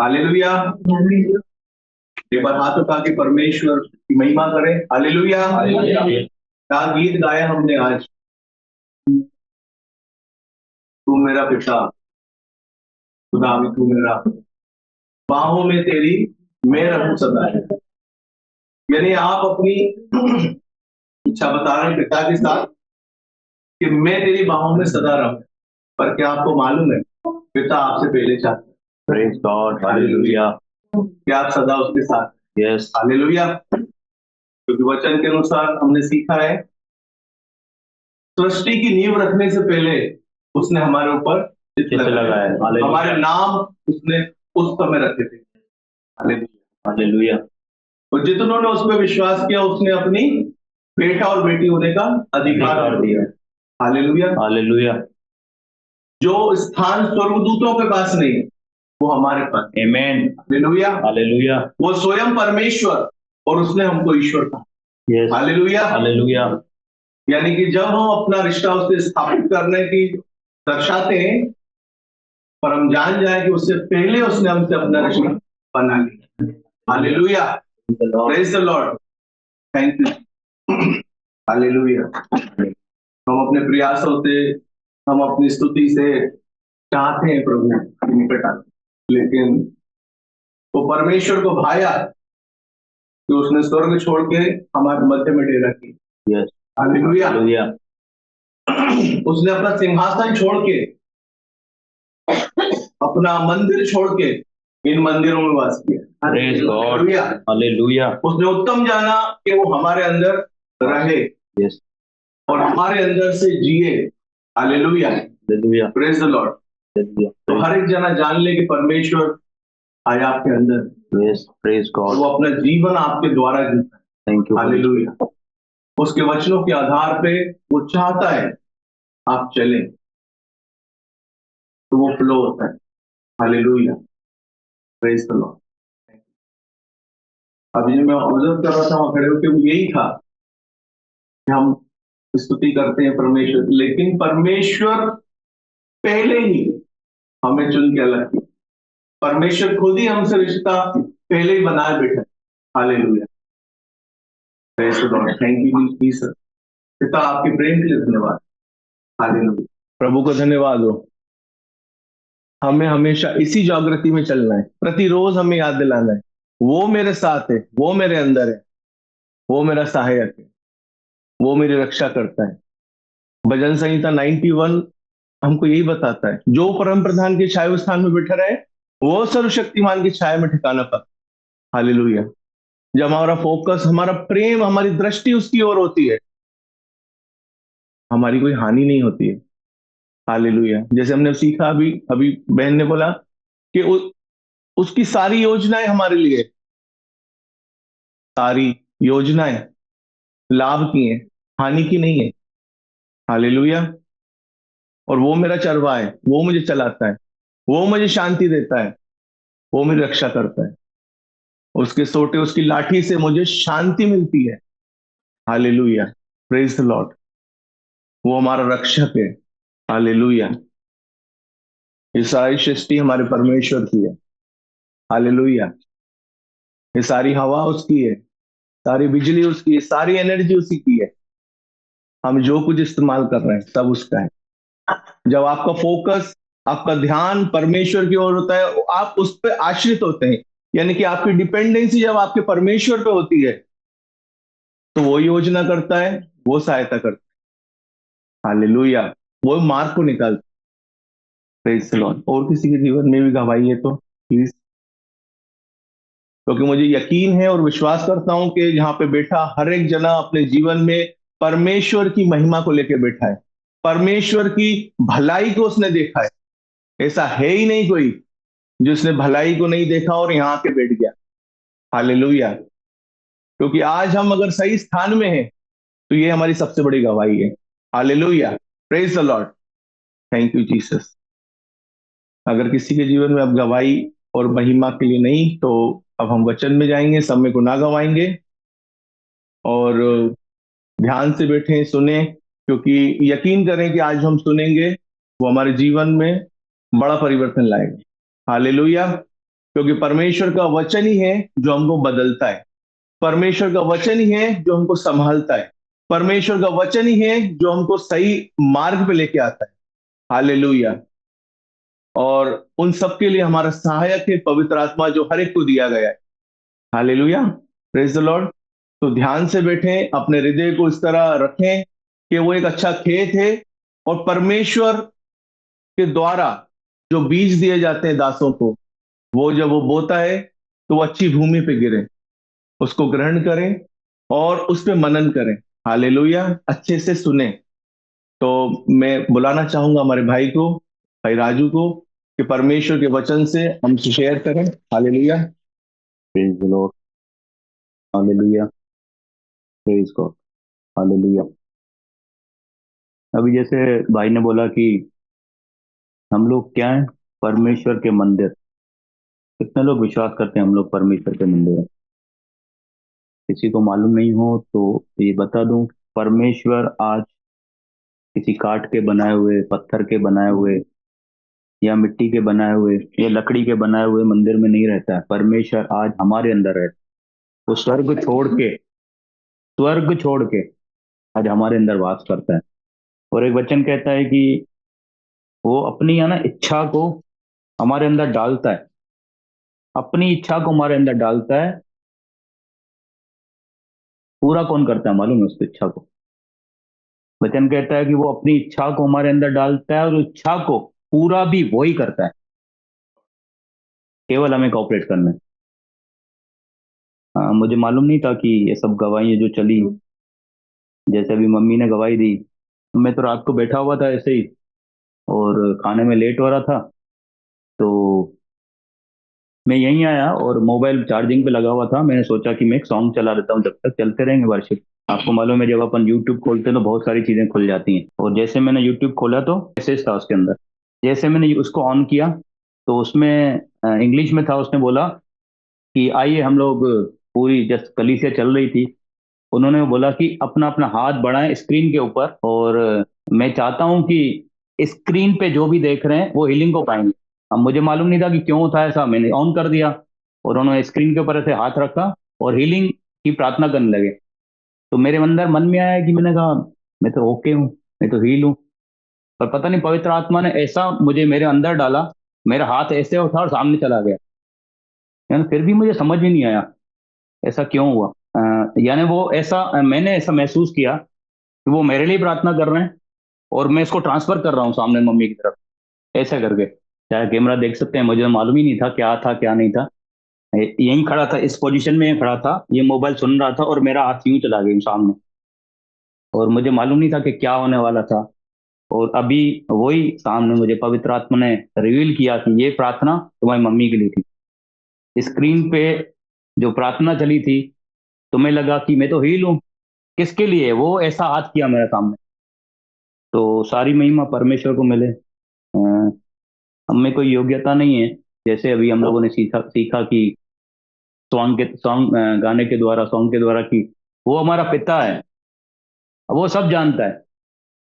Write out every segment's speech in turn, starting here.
Hallelujah. एक बार हाथ उठा के परमेश्वर की महिमा करें। हालेलुया। क्या गीत गाया हमने आज। तू मेरा पिता, खुदा भी तू मेरा, बाहों में तेरी मैं रहूं सदा है। यानी आप अपनी इच्छा बता रहे हैं पिता के साथ कि मैं तेरी बाहों में सदा रहूं। पर क्या आपको मालूम है पिता आपसे पहले चाहता है। Praise God. हालेलुया। क्या आप सदा उसके साथ? यस। हालेलुया। क्योंकि वचन के अनुसार हमने सीखा है सृष्टि की नींव रखने से पहले उसने हमारे ऊपर चित्त लगाया है। हमारे नाम उसने उस समय रखे थे। हालेलुया। हालेलुया। और जितनों ने उस पर विश्वास किया उसने अपनी बेटा और बेटी होने का अधिकार दिया। हालेलुया। हालेलुया। जो स्थान स्वर्गदूतों के पास नहीं है वो हमारे पास। आमेन। हालेलुया। हालेलुया। वो स्वयं परमेश्वर और उसने हमको ईश्वर कहा। यस। हालेलुया। हालेलुया। यानी कि जब हम अपना रिश्ता उससे स्थापित करने की दर्शाते हैं पर हम जान जाए कि उससे पहले उसने हमसे अपना रिश्ता बना लिया। Hallelujah. Praise the Lord. Thank you. Hallelujah. हम अपने प्रयासों से, हम अपनी स्तुति से चाहते हैं प्रभु की निकट आते, लेकिन वो परमेश्वर को भाया कि उसने स्वर्ग छोड़ के हमारे मध्य में डेरा किया। यस। हालेलुया। हालेलुया। उसने अपना सिंहासन छोड़ के, अपना मंदिर छोड़ के इन मंदिरों में वास किया। Praise God. हालेलुया। हालेलुया। उसने उत्तम जाना कि वो हमारे अंदर रहे। यस। और हमारे अंदर से जिए। Hallelujah. Hallelujah. Praise the Lord. तो हर एक जना जान ले कि परमेश्वर आया आपके अंदर। यस। Praise God. वो अपना जीवन आपके द्वारा जीता है। Thank you. हालेलुया। उसके वचनों के आधार पे वो चाहता है आप चलें तो वो फ्लो होता है। हालेलुया। Praise the Lord. अभी जो मैं ऑब्जर्व कर रहा था वहां खड़े होकर वो यही था कि हम स्तुति करते हैं परमेश्वर की, लेकिन परमेश्वर पहले ही हमें चुन के अलग किया। परमेश्वर खुद ही हमसे रिश्ता पहले ही बनाए बैठा। Hallelujah. Praise the Lord. Thank you Jesus. पिता आपके प्रेम के लिए धन्यवाद। हालेलुया। प्रभु को धन्यवाद हो। हमें हमेशा इसी जागृति में चलना है। प्रतिरोज हमें याद दिलाना है वो मेरे साथ है, वो मेरे अंदर है, वो मेरा सहायक है, वो मेरी रक्षा करता है। भजन संहिता 91 हमको यही बताता है जो परम प्रधान के छाया स्थान में बैठा रहे वो सर्वशक्तिमान की छाया में ठिकाना पा। हालेलुया। जब हमारा फोकस, हमारा प्रेम, हमारी दृष्टि उसकी ओर होती है हमारी कोई हानि नहीं होती है। हालेलुया। जैसे हमने सीखा अभी अभी बहन ने बोला कि उसकी सारी योजनाएं हमारे लिए, सारी योजनाएं लाभ की हैं, हानि की नहीं है। हालेलुया। और वो मेरा चरवाहा है, वो मुझे चलाता है, वो मुझे शांति देता है, वो मेरी रक्षा करता है। उसके सोटे, उसकी लाठी से मुझे शांति मिलती है। हालेलुया। Praise the Lord. वो हमारा रक्षक है। हालेलुया। ये सारी सृष्टि हमारे परमेश्वर की है। हालेलुया। ये सारी हवा उसकी है, सारी बिजली उसकी है, सारी एनर्जी उसी की है। हम जो कुछ इस्तेमाल कर रहे हैं सब उसका है। जब आपका फोकस, आपका ध्यान परमेश्वर की ओर होता है आप उस पर आश्रित होते हैं, यानी कि आपकी डिपेंडेंसी जब आपके परमेश्वर पे होती है तो वो योजना करता है, वो सहायता करता है। हालेलुया। वो मार्ग को निकालता है। Praise the Lord. और किसी के जीवन में भी गवाही है तो प्लीज, क्योंकि मुझे यकीन है और विश्वास करता हूं कि यहाँ पे बैठा हर एक जना अपने जीवन में परमेश्वर की महिमा को लेकर बैठा है, परमेश्वर की भलाई को उसने देखा है। ऐसा है ही नहीं कोई जिसने भलाई को नहीं देखा और यहाँ के बैठ गया। हालेलुया। क्योंकि आज हम अगर सही स्थान में हैं तो ये हमारी सबसे बड़ी गवाही है। Hallelujah. Praise the Lord. Thank you Jesus. अगर किसी के जीवन में अब गवाही और महिमा के लिए नहीं तो अब हम वचन में जाएंगे, समय को ना गवाएंगे और ध्यान से बैठे सुने, क्योंकि यकीन करें कि आज हम सुनेंगे वो हमारे जीवन में बड़ा परिवर्तन लाएगा। हालेलुया। क्योंकि परमेश्वर का वचन ही है जो हमको बदलता है। परमेश्वर का वचन ही है जो हमको संभालता है। परमेश्वर का वचन ही है जो हमको सही मार्ग पे लेके आता है। हालेलुया। और उन सब के लिए हमारा सहायक है पवित्र आत्मा, जो हर एक को दिया गया है। हालेलुया। Praise the Lord. तो ध्यान से बैठें, अपने हृदय को इस तरह रखें कि वो एक अच्छा खेत है, और परमेश्वर के द्वारा जो बीज दिए जाते हैं दासों को, वो जब वो बोता है तो वो अच्छी भूमि पे गिरे, उसको ग्रहण करें और उस पे मनन करें। हालेलुया। अच्छे से सुने। तो मैं बुलाना चाहूंगा हमारे भाई को, भाई राजू को, कि परमेश्वर के वचन से हम शेयर करें। Hallelujah. Praise the Lord. Hallelujah. Praise God. Hallelujah. अभी जैसे भाई ने बोला कि हम लोग क्या है, परमेश्वर के मंदिर। कितने लोग विश्वास करते हैं हम लोग परमेश्वर के मंदिर हैं? किसी को मालूम नहीं हो तो ये बता दूं, परमेश्वर आज किसी काठ के बनाए हुए, पत्थर के बनाए हुए, या मिट्टी के बनाए हुए, या लकड़ी के बनाए हुए मंदिर में नहीं रहता है। परमेश्वर आज हमारे अंदर रहता है। वो स्वर्ग छोड़ के आज हमारे अंदर वास करता है। और एक वचन कहता है कि वो अपनी है ना इच्छा को हमारे अंदर डालता है। अपनी इच्छा को हमारे अंदर डालता है। पूरा कौन करता है मालूम है उसकी इच्छा को? वचन कहता है कि वो अपनी इच्छा को हमारे अंदर डालता है, और उस इच्छा को पूरा भी वही करता है। केवल हमें कॉपरेट करना है। मुझे मालूम नहीं था कि ये सब गवाहियां जो चली, जैसे अभी मम्मी ने गवाही दी, मैं तो रात को बैठा हुआ था ऐसे ही, और खाने में लेट हो रहा था, तो मैं यहीं आया और मोबाइल चार्जिंग पे लगा हुआ था। मैंने सोचा कि मैं एक सॉन्ग चला देता हूँ, जब तक चलते रहेंगे वर्शिप। आपको मालूम है जब अपन यूट्यूब खोलते हैं तो बहुत सारी चीजें खुल जाती हैं, और जैसे मैंने यूट्यूब खोला तो मैसेज था उसके अंदर। जैसे मैंने उसको ऑन किया तो उसमें इंग्लिश में था। उसने बोला कि आइए हम लोग, पूरी जस्ट कलीसिया चल रही थी, उन्होंने बोला कि अपना अपना हाथ बढ़ाएं स्क्रीन के ऊपर, और मैं चाहता हूं कि स्क्रीन पे जो भी देख रहे हैं वो हीलिंग को पाएंगे। अब मुझे मालूम नहीं था कि क्यों था ऐसा। मैंने ऑन कर दिया और उन्होंने स्क्रीन के ऊपर ऐसे हाथ रखा और हीलिंग की प्रार्थना करने लगे। तो मेरे अंदर मन में आया कि मैंने कहा मैं तो ओके हूँ, मैं तो हील हूँ। पर पता नहीं पवित्र आत्मा ने ऐसा मुझे मेरे अंदर डाला, मेरा हाथ ऐसे उठा और सामने चला गया। यानी फिर भी मुझे समझ ही नहीं आया ऐसा क्यों हुआ। यानी वो ऐसा मैंने ऐसा महसूस किया कि वो मेरे लिए प्रार्थना कर रहे हैं और मैं इसको ट्रांसफर कर रहा हूँ सामने मम्मी की तरफ, ऐसा करके। चाहे कैमरा देख सकते हैं, मुझे मालूम ही नहीं था क्या नहीं था। यहीं खड़ा था, इस पोजीशन में खड़ा था, ये मोबाइल सुन रहा था और मेरा हाथ यूं चला गया सामने, और मुझे मालूम नहीं था कि क्या होने वाला था। और अभी वही सामने मुझे पवित्र आत्मा ने रिवील किया कि ये प्रार्थना तुम्हारी मम्मी के लिए थी। स्क्रीन पे जो प्रार्थना चली थी, तुम्हें लगा कि मैं तो हील हूँ, किसके लिए वो ऐसा हाथ किया मेरे सामने। तो सारी महिमा परमेश्वर को मिले। हम में कोई योग्यता नहीं है। जैसे अभी हम लोगों ने सीखा सीखा कि सॉन्ग गाने के द्वारा, सॉन्ग के द्वारा, कि वो हमारा पिता है, वो सब जानता है,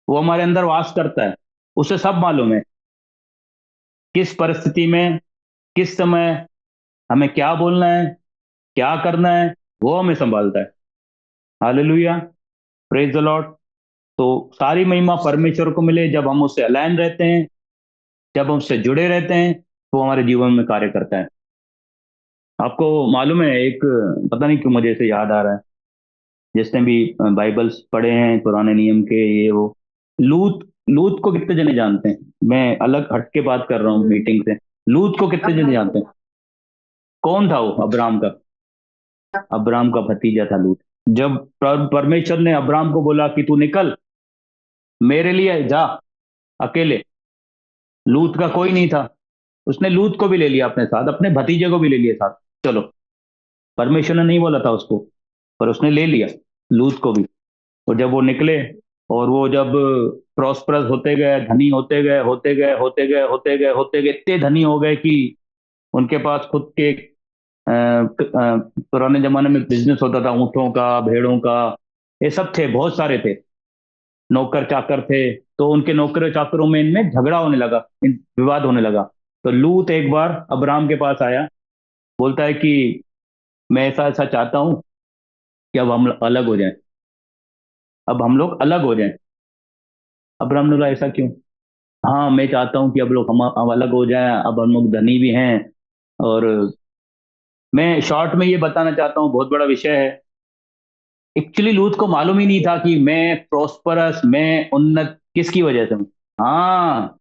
वो हमारे अंदर वास करता है, उसे सब मालूम है किस परिस्थिति में, किस समय हमें क्या बोलना है, क्या करना है, वो हमें संभालता है। हालेलुया। Praise the Lord. तो सारी महिमा परमेश्वर को मिले। जब हम उससे अलाइन रहते हैं, जब हम उससे जुड़े रहते हैं, तो वो हमारे जीवन में कार्य करता है। आपको मालूम है एक, पता नहीं क्यों मुझे ऐसे याद आ रहा है, जिसने भी बाइबल्स पढ़े हैं पुराने नियम के, ये वो, लूत लूत को कितने जने जानते हैं? मैं अलग हट के बात कर रहा हूँ मीटिंग से। लूत को कितने जने जानते हैं? कौन था वो? अब्राम का, अब्राम का भतीजा था लूत। जब परमेश्वर ने अब्राम को बोला कि तू निकल, मेरे लिए जा अकेले, लूत का कोई नहीं था, उसने लूत को भी ले लिया अपने साथ, अपने भतीजे को भी ले लिया साथ। चलो, परमेश्वर ने नहीं बोला था उसको, पर उसने ले लिया लूत को भी। और जब वो निकले, और वो जब प्रॉस्परस होते गए, धनी होते गए, होते गए, होते गए, होते गए, होते गए, इतने धनी हो गए कि उनके पास खुद के पुराने जमाने में बिजनेस होता था, ऊंटों का, भेड़ों का, ये सब थे, बहुत सारे थे, नौकर चाकर थे। तो उनके नौकरों चाकरों में इनमें झगड़ा होने लगा, विवाद होने लगा। तो लूत एक बार अब्राम के पास आया बोलता है कि मैं ऐसा ऐसा चाहता हूं कि अब हम अलग हो जाएं, अब हम लोग अलग हो जाएं। अब्राहम ने बोला ऐसा क्यों? हाँ, मैं चाहता हूँ कि अब लोग हम अलग हो जाएं, अब हम लोग धनी भी हैं। और मैं शॉर्ट में ये बताना चाहता हूँ, बहुत बड़ा विषय है। एक्चुअली लूत को मालूम ही नहीं था कि मैं प्रोस्परस, मैं उन्नत किसकी वजह से हूँ। हाँ,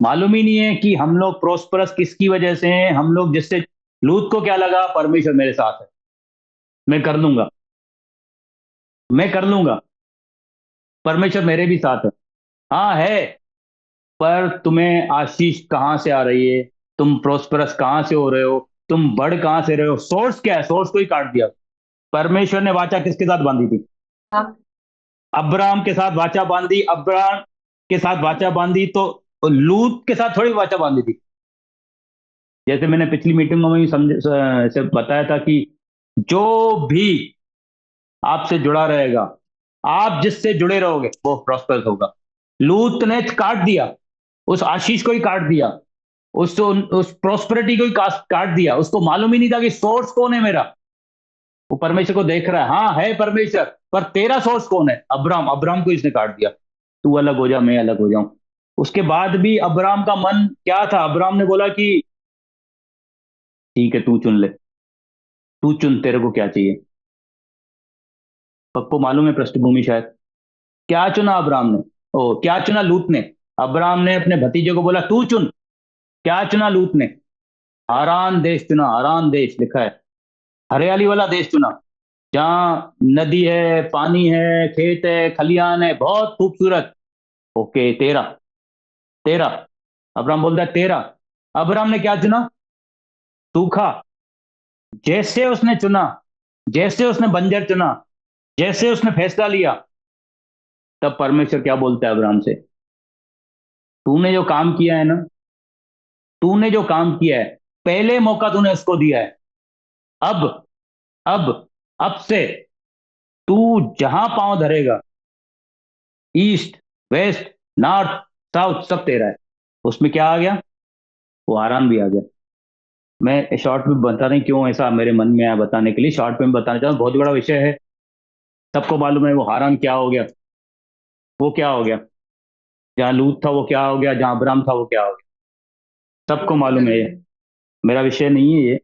मालूम ही नहीं है कि हम लोग प्रोस्परस किसकी वजह से हैं। हम लोग जिससे, लूत को क्या लगा, परमेश्वर मेरे साथ है, मैं कर लूंगा, मैं कर लूंगा, परमेश्वर मेरे भी साथ है। हाँ है, पर तुम्हें आशीष कहाँ से आ रही है? तुम प्रोस्परस कहाँ से हो रहे हो? तुम बढ़ कहाँ से रहे हो? सोर्स क्या है? सोर्स को ही काट दिया। परमेश्वर ने वाचा किसके साथ बांधी थी? अब्राहम के साथ वाचा बांधी। अब्राहम के साथ वाचा बांधी तो लूत के साथ थोड़ी वाचा बांधी थी। जैसे मैंने पिछली मीटिंग में भी समझ से बताया था कि जो भी आपसे जुड़ा रहेगा, आप जिससे जुड़े रहोगे वो प्रॉस्पर होगा। लूत ने काट दिया, उस आशीष को ही काट दिया, उस प्रोस्पेरिटी को ही काट दिया। उसको मालूम ही नहीं था कि सोर्स कौन है मेरा। वो परमेश्वर को देख रहा है, हाँ है परमेश्वर, पर तेरा सोर्स कौन है? अब्राम। अब्राम को इसने काट दिया। तू अलग हो जा, मैं अलग हो जाऊं। उसके बाद भी अब्राम का मन क्या था? अब्राम ने बोला कि ठीक है, तू चुन ले, तू चुन, तेरे को क्या चाहिए। सबको मालूम है पृष्ठभूमि शायद। क्या चुना अब्राम ने? ओ, क्या चुना लूत ने? अब्राम ने अपने भतीजे को बोला तू चुन। क्या चुना लूत ने? हारान देश चुना। हारान देश लिखा है, हरियाली वाला देश चुना, जहाँ नदी है, पानी है, खेत है, खलियान है, बहुत खूबसूरत। ओके, तेरा, तेरा। अब्राम बोलता है तेरा। अब्राम ने क्या चुना? सूखा। जैसे उसने चुना, जैसे उसने बंजर चुना, जैसे उसने फैसला लिया, तब परमेश्वर क्या बोलता है अब्राम से? तूने जो काम किया है ना, तूने जो काम किया है, पहले मौका तूने उसको दिया है। अब अब अब से तू जहां पांव धरेगा, ईस्ट, वेस्ट, नॉर्थ, साउथ, सब तेरा है। उसमें क्या आ गया? वो आराम भी आ गया। मैं शॉर्ट में बता नहीं क्यों ऐसा मेरे मन में आया बताने के लिए, शॉर्ट में बताना चाहता हूँ, बहुत बड़ा विषय है। सबको मालूम है वो हारान क्या हो गया, वो क्या हो गया। जहाँ लूत था वो क्या हो गया, जहाँ अब्राम था वो क्या हो गया, सबको मालूम है ये। मेरा विषय नहीं है ये।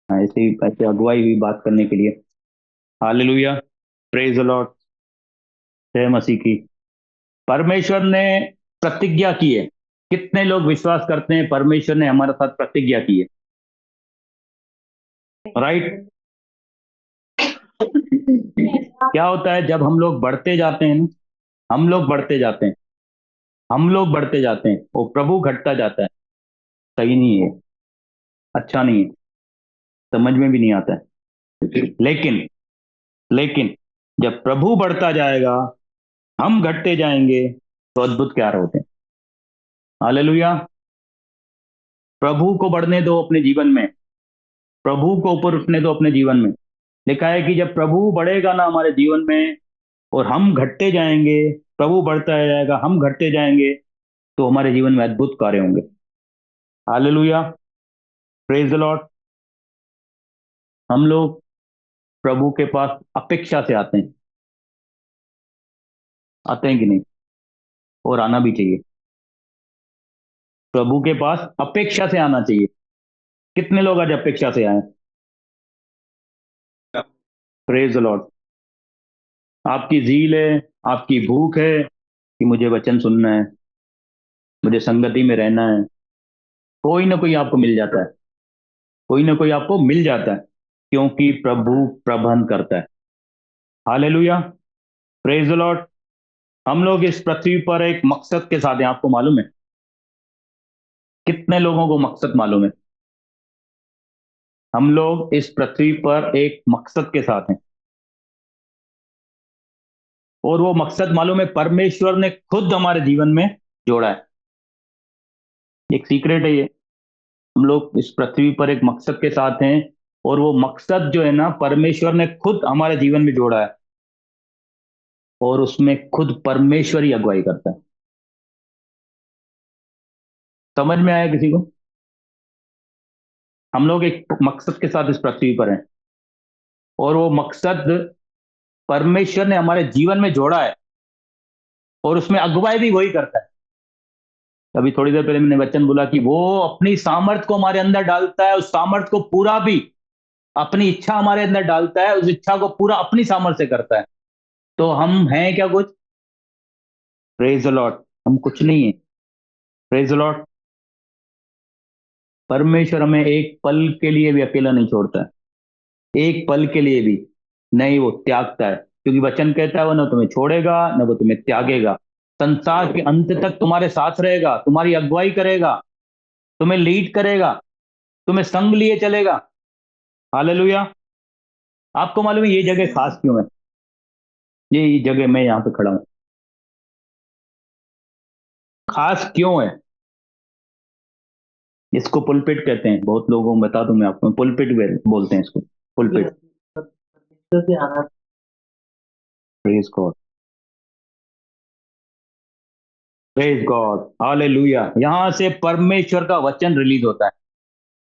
हाँ, ऐसे ही ऐसे अगुवाई हुई बात करने के लिए। हालेलुया, प्रेज द लॉर्ड, जय मसीह की। परमेश्वर ने प्रतिज्ञा की है। कितने लोग विश्वास करते हैं परमेश्वर ने हमारे साथ प्रतिज्ञा की है? राइट। क्या होता है जब हम लोग बढ़ते जाते हैं ना, हम लोग बढ़ते जाते हैं, हम लोग बढ़ते जाते हैं, वो प्रभु घटता जाता है। सही नहीं है, अच्छा नहीं है, समझ में भी नहीं आता है। लेकिन लेकिन जब प्रभु बढ़ता जाएगा, हम घटते जाएंगे, तो अद्भुत क्या होते हैं। हालेलुया। प्रभु को बढ़ने दो अपने जीवन में, प्रभु को ऊपर उठने दो अपने जीवन में। लिखा है कि जब प्रभु बढ़ेगा ना हमारे जीवन में, और हम घटते जाएंगे, प्रभु बढ़ता जाएगा, हम घटते जाएंगे, तो हमारे जीवन में अद्भुत कार्य होंगे। Hallelujah, praise the Lord. हम लोग प्रभु के पास अपेक्षा से आते हैं, आते हैं कि नहीं? और आना भी चाहिए। प्रभु के पास अपेक्षा से आना चाहिए। कितने लोग आज अपेक्षा से आए? Praise the Lord. आपकी झील है, आपकी भूख है कि मुझे वचन सुनना है, मुझे संगति में रहना है। कोई ना कोई आपको मिल जाता है, कोई ना कोई आपको मिल जाता है, क्योंकि प्रभु प्रबंध करता है। Hallelujah, praise the Lord. हम लोग इस पृथ्वी पर एक मकसद के साथ हैं, आपको मालूम है? कितने लोगों को मकसद मालूम है? हम लोग इस पृथ्वी पर एक मकसद के साथ हैं, और वो मकसद मालूम है, परमेश्वर ने खुद हमारे जीवन में जोड़ा है। एक सीक्रेट है ये। हम लोग इस पृथ्वी पर एक मकसद के साथ हैं, और वो मकसद जो है ना, परमेश्वर ने खुद हमारे जीवन में जोड़ा है, और उसमें खुद परमेश्वर ही अगुवाई करता है। समझ में आया किसी को? हम लोग एक मकसद के साथ इस पृथ्वी पर हैं, और वो मकसद परमेश्वर ने हमारे जीवन में जोड़ा है, और उसमें अगुवाई भी वही करता है। अभी थोड़ी देर पहले मैंने वचन बोला कि वो अपनी सामर्थ को हमारे अंदर डालता है, उस सामर्थ को पूरा भी अपनी इच्छा हमारे अंदर डालता है, उस इच्छा को पूरा अपनी सामर्थ से करता है। तो हम हैं क्या कुछ? Praise the Lord. हम कुछ नहीं है। Praise the Lord. परमेश्वर हमें एक पल के लिए भी अकेला नहीं छोड़ता है, एक पल के लिए भी नहीं, वो त्यागता है, क्योंकि वचन कहता है वो ना तुम्हें छोड़ेगा ना वो तुम्हें त्यागेगा। संसार के अंत तक तुम्हारे साथ रहेगा, तुम्हारी अगुवाई करेगा, तुम्हें लीड करेगा, तुम्हें संग लिए चलेगा। हालेलुया। आपको मालूम है ये जगह खास क्यों है? ये जगह मैं यहाँ पे खड़ा हूँ, खास क्यों है? इसको पुलपिट कहते हैं, बहुत लोगों को बता दूं मैं आपको, पुलपिट बोलते हैं इसको, pulpit. Praise God. Praise God. Hallelujah. यहां से परमेश्वर का वचन रिलीज होता है।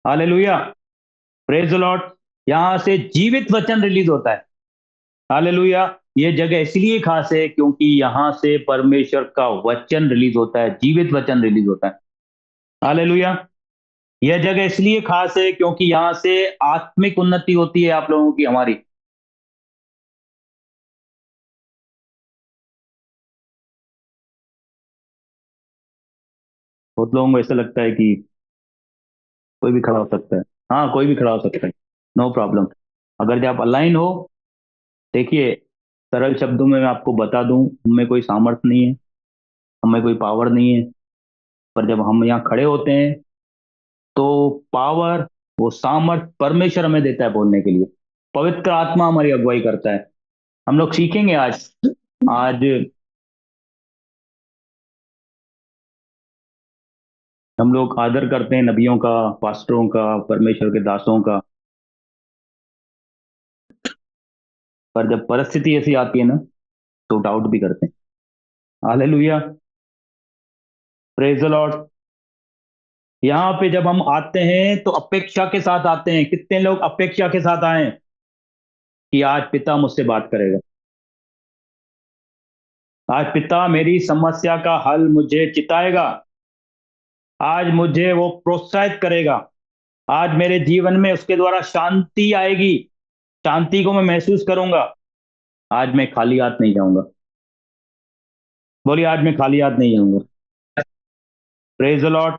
हालेलुया। Praise the Lord. यहां से जीवित वचन रिलीज होता है। हालेलुया। ये जगह इसलिए खास है क्योंकि यहां से परमेश्वर का वचन रिलीज होता है, जीवित वचन रिलीज होता है। हालेलुया। यह जगह इसलिए खास है क्योंकि यहां से आत्मिक उन्नति होती है आप लोगों की, हमारी। बहुत लोगों को ऐसा लगता है कि कोई भी खड़ा हो सकता है। हाँ, कोई भी खड़ा हो सकता है, नो प्रॉब्लम। अगर जब आप अलाइन हो, देखिए, सरल शब्दों में मैं आपको बता दूं, हमें कोई सामर्थ्य नहीं है, हमें कोई पावर नहीं है, पर जब हम यहाँ खड़े होते हैं तो पावर, वो सामर्थ परमेश्वर हमें देता है बोलने के लिए। पवित्र आत्मा हमारी अगुवाई करता है। हम लोग सीखेंगे आज। आज हम लोग आदर करते हैं नबियों का, पास्टरों का, परमेश्वर के दासों का, पर जब परिस्थिति ऐसी आती है ना, तो डाउट भी करते हैं। हालेलुया। Praise the Lord. यहाँ पे जब हम आते हैं तो अपेक्षा के साथ आते हैं। कितने लोग अपेक्षा के साथ आए हैं कि आज पिता मुझसे बात करेगा, आज पिता मेरी समस्या का हल मुझे चिताएगा, आज मुझे वो प्रोत्साहित करेगा, आज मेरे जीवन में उसके द्वारा शांति आएगी, शांति को मैं महसूस करूंगा। आज मैं खाली हाथ नहीं जाऊंगा। बोलिए, आज मैं खाली हाथ नहीं जाऊंगा। Praise the Lord.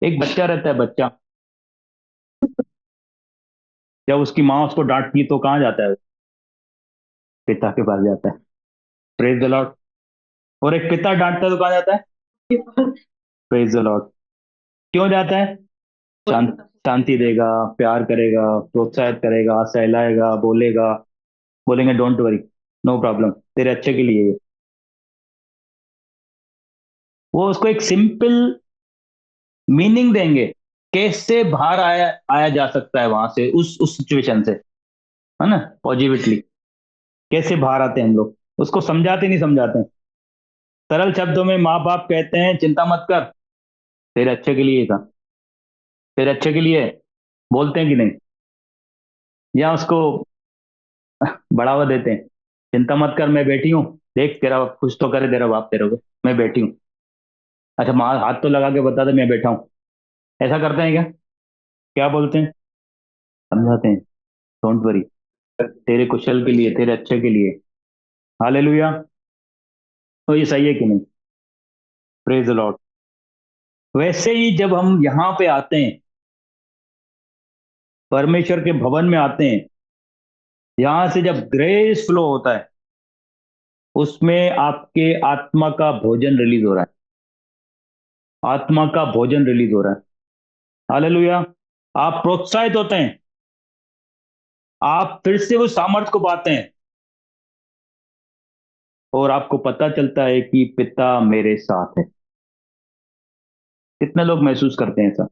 एक बच्चा रहता है, बच्चा, जब उसकी माँ उसको डांटती है तो कहाँ जाता है वो? पिता के पास जाता है। Praise the Lord. और एक पिता डांटता है तो कहाँ जाता है? Praise the Lord. क्यों जाता है? शांत शांति देगा, प्यार करेगा, प्रोत्साहित करेगा, सहलाएगा, बोलेगा, बोलेंगे डोंट वरी, नो प्रॉब्लम, तेरे अच्छे के लिए ये। वो उसको एक सिंपल मीनिंग देंगे, कैसे बाहर आया आया जा सकता है वहां से, उस सिचुएशन से, है ना, पॉजिटिवली कैसे बाहर आते हैं हम लोग। उसको समझाते नहीं समझाते हैं। सरल शब्दों में माँ बाप कहते हैं चिंता मत कर, तेरे अच्छे के लिए ही था, तेरे अच्छे के लिए है। बोलते हैं कि नहीं? या उसको बढ़ावा देते हैं, चिंता मत कर, मैं बैठी हूँ, देख तेरा कुछ तो करे तेरा बाप तेरे को, मैं बैठी हूँ। अच्छा, माँ हाथ तो लगा के बता दे मैं बैठा हूँ। ऐसा करते हैं क्या? क्या बोलते हैं? समझाते हैं, डोंट वरी, तेरे कुशल के लिए, तेरे अच्छे के लिए। हालेलुया। तो ये सही है कि नहीं? Praise the Lord. वैसे ही जब हम यहाँ पे आते हैं, परमेश्वर के भवन में आते हैं, यहां से जब ग्रेस फ्लो होता है, उसमें आपके आत्मा का भोजन रिलीज हो रहा है, आत्मा का भोजन रिलीज हो रहा है। हालेलुया। आप प्रोत्साहित होते हैं, आप फिर से वो सामर्थ्य को पाते हैं, और आपको पता चलता है कि पिता मेरे साथ है। कितने लोग महसूस करते हैं ऐसा?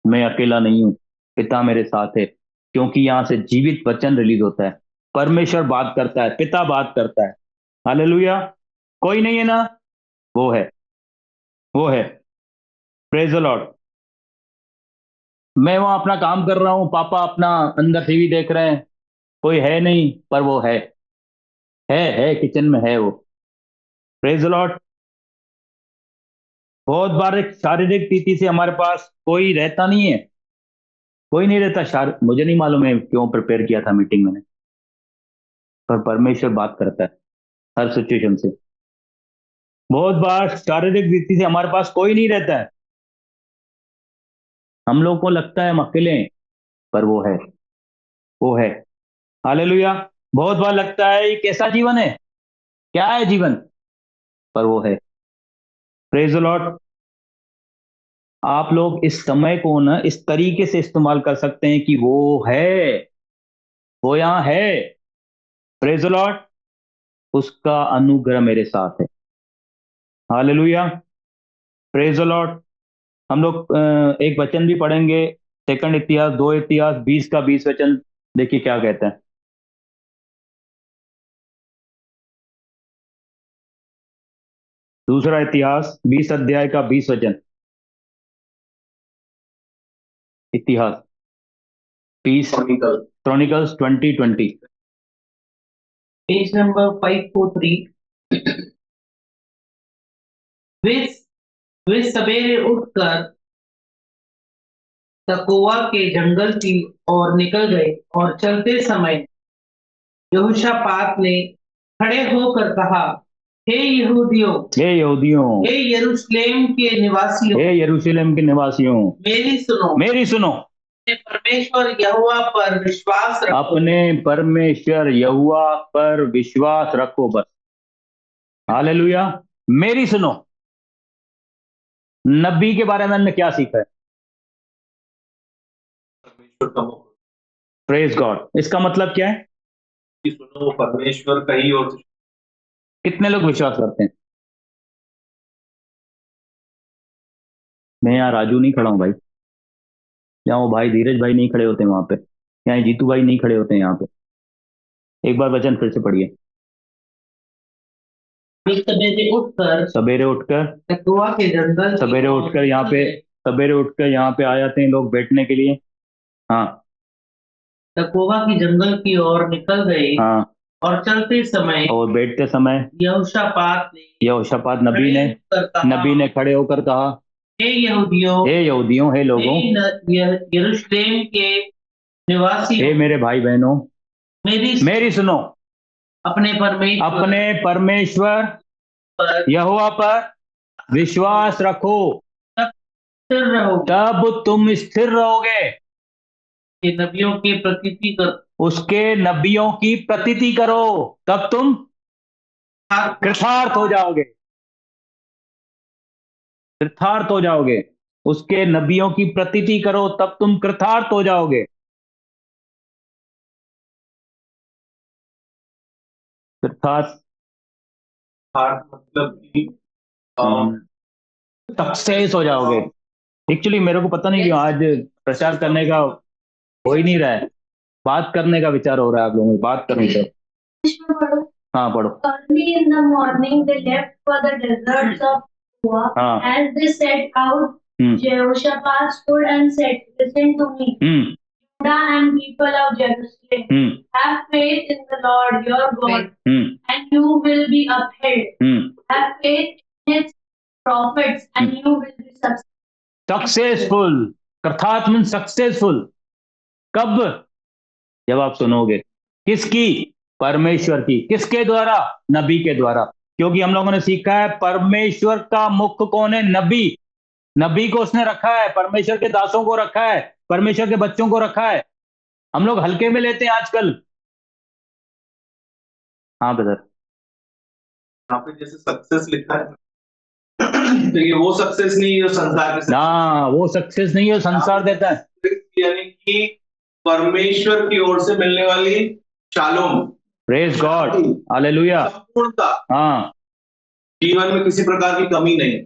मैं अकेला नहीं हूं, पिता मेरे साथ है, क्योंकि यहां से जीवित वचन रिलीज होता है। परमेश्वर बात करता है, पिता बात करता है। हालेलुया। कोई नहीं है ना? वो है, वो है। Praise the Lord. मैं वहां अपना काम कर रहा हूँ, पापा अपना अंदर टीवी देख रहे हैं, कोई है नहीं, पर वो है किचन में है वो। Praise Lord. बहुत बार एक शारीरिक स्थिति से हमारे पास कोई रहता नहीं है, कोई नहीं रहता। मुझे नहीं मालूम है क्यों प्रिपेयर किया था मीटिंग मैंने, पर परमेश्वर बात करता है हर सिचुएशन से। बहुत बार शारीरिक स्थिति से हमारे पास कोई नहीं रहता है, हम लोग को लगता है हम अकेले हैं, पर वो है। हालेलुया। बहुत बार लगता है ये कैसा जीवन है, क्या है जीवन, पर वो है। Praise the Lord. आप लोग इस समय को ना इस तरीके से इस्तेमाल कर सकते हैं कि वो यहाँ है। Praise the Lord. उसका अनुग्रह मेरे साथ है। हालेलुया। Praise the Lord. हम लोग एक वचन भी पढ़ेंगे, सेकंड इतिहास 2 इतिहास 20 का 20 वचन। देखिए क्या कहते हैं। दूसरा इतिहास 20 अध्याय का 20 वचन। इतिहास 20 क्रॉनिकल्स 2020। Page number 543. वे वे सवेरे उठकर तकोआ के जंगल की ओर निकल गए और चलते समय यहोशापात ने खड़े होकर कहा, हे यहूदियों, हे यरूशलेम के निवासियों, मेरी सुनो। अपने परमेश्वर यहोवा पर विश्वास रखो बस। हालेलुया। मेरी सुनो। नबी के बारे में हमने क्या सीखा है? परमेश्वर का मुख प्रेज गॉड। इसका मतलब क्या है? कि सुनो परमेश्वर का ही और कितने लोग विश्वास करते हैं? मैं यहाँ राजू नहीं खड़ा हूँ भाई, यहाँ वो भाई धीरज भाई नहीं खड़े होते वहां पे, यहाँ जीतू भाई नहीं खड़े होते हैं यहाँ पे। एक बार वचन फिर से पढ़िए। सवेरे उठकर तकोआ के जंगल सवेरे उठकर यहाँ पे आ जाते हैं लोग बैठने के लिए। हाँ। तकोआ के जंगल की ओर निकल गए। हाँ। और चलते समय और बैठते समय यहोशापात नबी ने खड़े होकर कहा, हे यहूदियों, हे लोगों, यरूशलेम के निवासियों, हे मेरे भाई बहनों, मेरी सुनो। अपने परमेश्वर यहोवा पर विश्वास रखो, तब तुम स्थिर रहोगे। नबियों की प्रतीति करो, उसके नबियों की प्रतीति करो, तब तुम कृतार्थ हो जाओगे। कृतार्थ हो जाओगे। उसके नबियों की प्रतीति करो, तब तुम कृतार्थ हो जाओगे। कृतार्थ मतलब कि सक्सेस हो जाओगे। एक्चुअली मेरे को पता नहीं क्यों आज प्रचार करने का हो ही नहीं रहा है, बात करने का विचार हो रहा है आप लोगों को, बात करनी तो। हाँ पढ़ो। Early in the morning they left for the deserts of Tekoa. हाँ। As they set out, Jehoshaphat stood and said, "Listen to me, Judah and people of Jerusalem. Have faith in the Lord your God, and you will be upheld. Have faith in His prophets, and you will be successful. कृतार्थ mean successful. कब? जब आप सुनोगे। किसकी? परमेश्वर की। किसके द्वारा? नबी के द्वारा। क्योंकि हम लोगों ने सीखा है परमेश्वर का मुख्य कौन है? नबी। नबी को उसने रखा है, परमेश्वर के दासों को रखा है, परमेश्वर के बच्चों को रखा है। हम लोग हल्के में लेते हैं आजकल। हाँ ब्रदर। यहाँ पे जैसे सक्सेस लिखा है तो ये वो सक्सेस नहीं है जो संसार के ना, वो सक्सेस नहीं है संसार देता है, यानी कि परमेश्वर की ओर से मिलने वाली शालोम, प्रेज गॉड, हालेलुया, संपूर्णता। हाँ। जीवन में किसी प्रकार की कमी नहीं,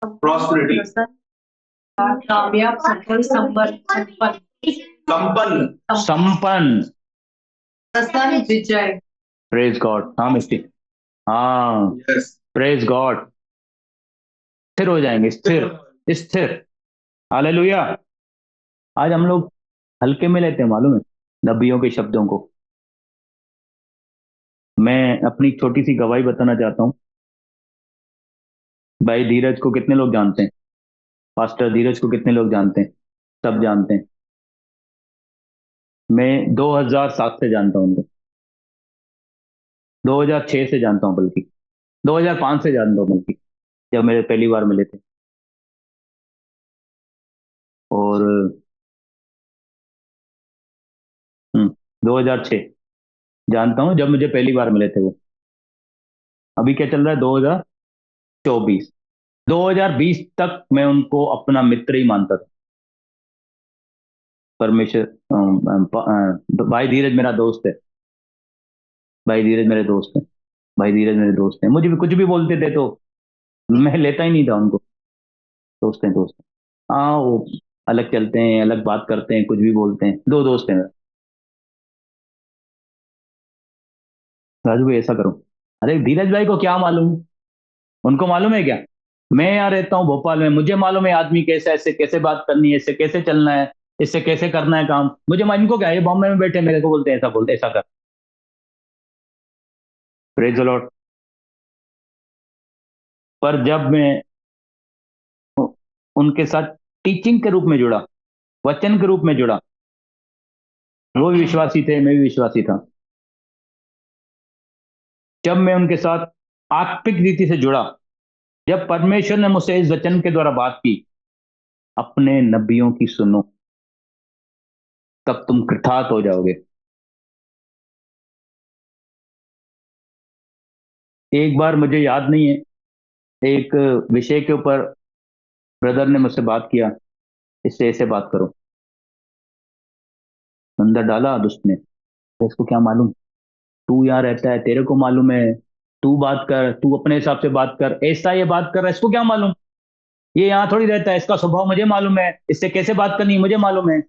प्रॉस्पेरिटी, कामयाब, सफल, संपन्न, विजय। Praise God. हाँ मिस्टी, हाँ प्रेज गॉड। स्थिर हो जाएंगे, स्थिर, हालेलुया। आज हम लोग हल्के में लेते हैं, मालूम है, नबियों के शब्दों को। मैं अपनी छोटी सी गवाही बताना चाहता हूँ। भाई धीरज को कितने लोग जानते हैं? पास्टर धीरज को कितने लोग जानते हैं? सब जानते हैं। मैं 2007 से जानता हूँ उनको, 2006 से जानता हूँ, बल्कि 2005 से जानता हूँ, बल्कि जब मेरे पहली बार मिले थे। और 2006 जानता हूँ, जब मुझे पहली बार मिले थे वो। अभी क्या चल रहा है? 2024, 2020 तक मैं उनको अपना मित्र ही मानता था। परमेश्वर भाई धीरज मेरा दोस्त है। भाई धीरज मेरे दोस्त है। भाई धीरज मेरे दोस्त है। मुझे भी कुछ भी बोलते थे तो मैं लेता ही नहीं था उनको। दोस्त हैं, दोस्त हैं। हाँ, वो अलग चलते हैं, अलग बात करते हैं, कुछ भी बोलते हैं। दो दोस्त हैं मेरे। राजू भाई ऐसा करो। अरे धीरज भाई को क्या मालूम? उनको मालूम है क्या? मैं यहाँ रहता हूँ भोपाल में, मुझे मालूम है आदमी कैसा है, इससे कैसे बात करनी है, इससे कैसे चलना है, इससे कैसे करना है काम। इनको क्या है, ये बॉम्बे में बैठे मेरे को बोलते हैं ऐसा, बोलते ऐसा कर। Praise the Lord. पर जब मैं उनके साथ टीचिंग के रूप में जुड़ा, वचन के रूप में जुड़ा, वो भी विश्वासी थे, मैं भी विश्वासी था। जब मैं उनके साथ आत्मिक रीति से जुड़ा, जब परमेश्वर ने मुझसे इस वचन के द्वारा बात की, अपने नबियों की सुनो, तब तुम कृतार्थ हो जाओगे। एक बार मुझे याद नहीं है, एक विषय के ऊपर ब्रदर ने मुझसे बात किया, इससे ऐसे बात करो। अंदर डाला दुष्ट ने, इसको क्या मालूम? तू यहाँ रहता है, तेरे को मालूम है। तू बात कर, तू अपने हिसाब से बात कर, ऐसा ये बात कर रहा है, इसको क्या मालूम? ये यहाँ थोड़ी रहता है, इसका स्वभाव मुझे मालूम है, इससे कैसे बात करनी है मुझे मालूम है।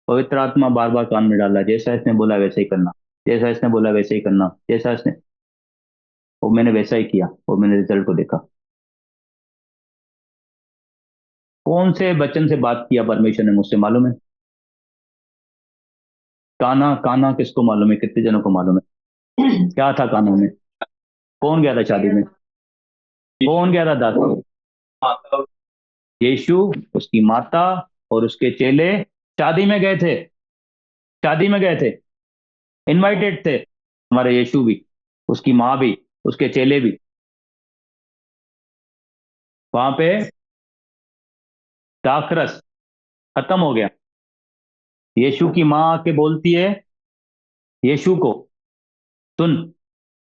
पवित्र आत्मा बार बार कान में डाला, जैसा इसने बोला वैसे ही करना, जैसा इसने बोला वैसे ही करना, जैसा इसने। और मैंने वैसा ही किया और मैंने रिजल्ट को देखा। कौन से वचन से बात किया परमेश्वर ने मुझसे मालूम है? काना, काना किसको मालूम है? कितने जनों को मालूम है क्या था काना में? कौन गया था शादी में? कौन गया था दास? यीशु, उसकी माता और उसके चेले शादी में गए थे। शादी में गए थे, इनवाइटेड थे। हमारे यीशु भी, उसकी माँ भी, उसके चेले भी। वहां पे दाखरस खत्म हो गया। यीशु की माँ आके बोलती है यीशु को, सुन,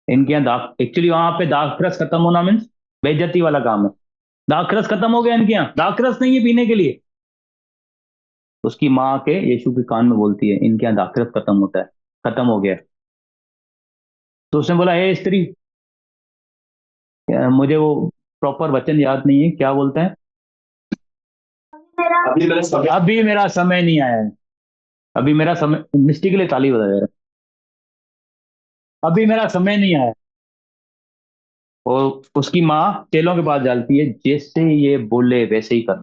इनके यहाँ दाख एक्चुअली वहां पे दाखरस खत्म होना मीन्स बेइज्जती वाला काम है। दाखरस खत्म हो गया इनके यहाँ, दाखरस नहीं है पीने के लिए। उसकी माँ आके यीशु के कान में बोलती है, इनके यहाँ दाखरस खत्म होता है, खत्म हो गया। तो उसने बोला, हे स्त्री, मुझे वो प्रॉपर वचन याद नहीं है, क्या बोलता है? अभी मेरा समय नहीं आया है। अभी मेरा समय, मिस्टी के लिए ताली बजा रहा है। अभी मेरा समय नहीं आया। और उसकी माँ चेलों के पास डालती है, जैसे ये बोले वैसे ही करना,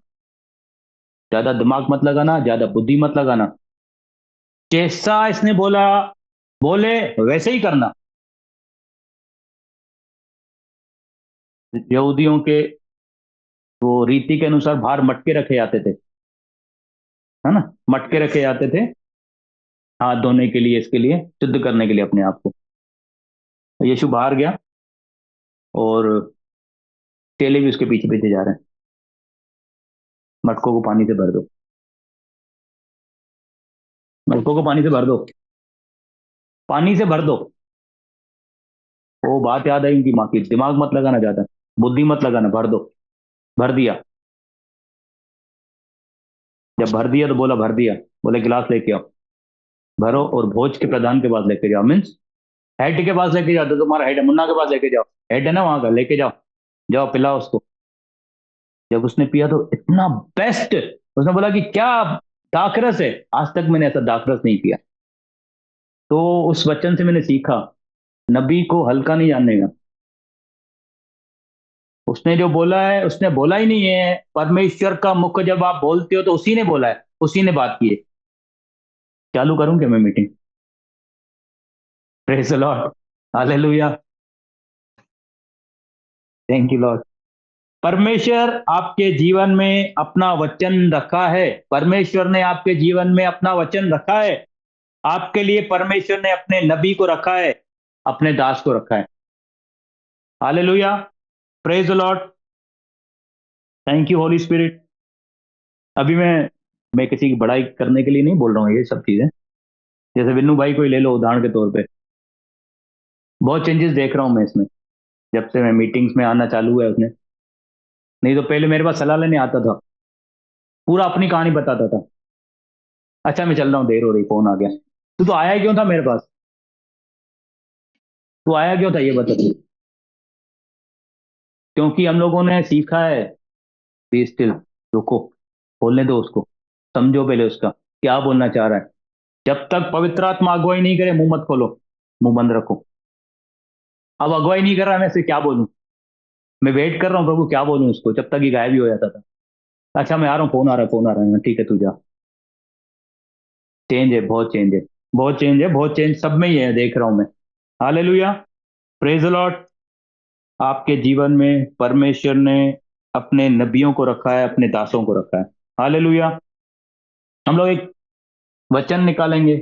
ज्यादा दिमाग मत लगाना, ज्यादा बुद्धि मत लगाना, जैसा इसने बोला बोले वैसे ही करना। यहूदियों के वो रीति के अनुसार बाहर मटके रखे जाते थे, है ना, मटके रखे जाते थे हाथ धोने के लिए, इसके लिए शुद्ध करने के लिए अपने आप को। यीशु बाहर गया और चेले भी उसके पीछे पीछे जा रहे हैं। मटकों को पानी से भर दो, मटकों को पानी से भर दो, पानी से भर दो। वो बात याद आई उनकी माँ की, दिमाग मत लगाना ज्यादा, बुद्धि मत लगाना, भर दो। भर दिया। जब भर दिया तो बोला भर दिया, बोले गिलास लेके आओ, भरो और भोज के प्रधान के पास लेके जाओ, मीन्स हेड के पास लेके जाओ। तो तुम्हारा हेड है, मुन्ना के पास लेके जाओ, हेड है ना वहां का, लेके जाओ, जाओ पिलाओ उसको। जब उसने पिया तो इतना बेस्ट, उसने बोला कि क्या दाखरस है, आज तक मैंने ऐसा दाखरस नहीं पिया। तो उस वचन से मैंने सीखा, नबी को हल्का नहीं जानने का। उसने जो बोला है, उसने बोला ही नहीं है। परमेश्वर का मुख जब आप बोलते हो तो उसी ने बोला है। उसी ने बात की है। चालू करूं क्या मैं meeting? Praise the Lord, hallelujah, thank you Lord. परमेश्वर आपके जीवन में अपना वचन रखा है। परमेश्वर ने आपके जीवन में अपना वचन रखा है। आपके लिए परमेश्वर ने अपने नबी को रखा है, अपने दास को रखा है। Hallelujah, praise the Lord, thank you Holi spirit. अभी मैं किसी की बड़ाई करने के लिए नहीं बोल रहा हूँ ये सब चीजें। जैसे विन्नू भाई को ही ले लो उदाहरण के तौर पे, बहुत चेंजेस देख रहा हूँ मैं इसमें, जब से मैं मीटिंग्स में आना चालू हुआ है उसने। नहीं तो पहले मेरे पास सलाह लेने आता था, पूरा अपनी कहानी बताता था। अच्छा मैं चल रहा हूँ, देर हो रही, फोन आ गया। तू तो आया क्यों था मेरे पास? तू आया क्यों था ये बता तू। क्योंकि हम लोगों ने सीखा है, बी स्टिल, रुको, बोलने दो उसको, समझो पहले उसका क्या बोलना चाह रहा है। जब तक पवित्र आत्मा अगुवाई नहीं करे मुंह मत खोलो, मुंह बंद रखो। अब अगुवाई नहीं कर रहा, मैं से क्या बोलूं? मैं वेट कर रहा हूँ प्रभु, क्या बोलूं उसको, जब तक ये गायब ही हो जाता था। अच्छा मैं आ रहा हूँ, फोन आ रहा है, फोन आ रहा है, ठीक है तू जा। चेंज है, बहुत चेंज है, बहुत चेंज है, बहुत चेंज सब में ही है, देख रहा हूं मैं। Hallelujah, praise the Lord. आपके जीवन में परमेश्वर ने अपने नबियों को रखा है, अपने दासों को रखा है। हालेलुया। हम लोग एक वचन निकालेंगे,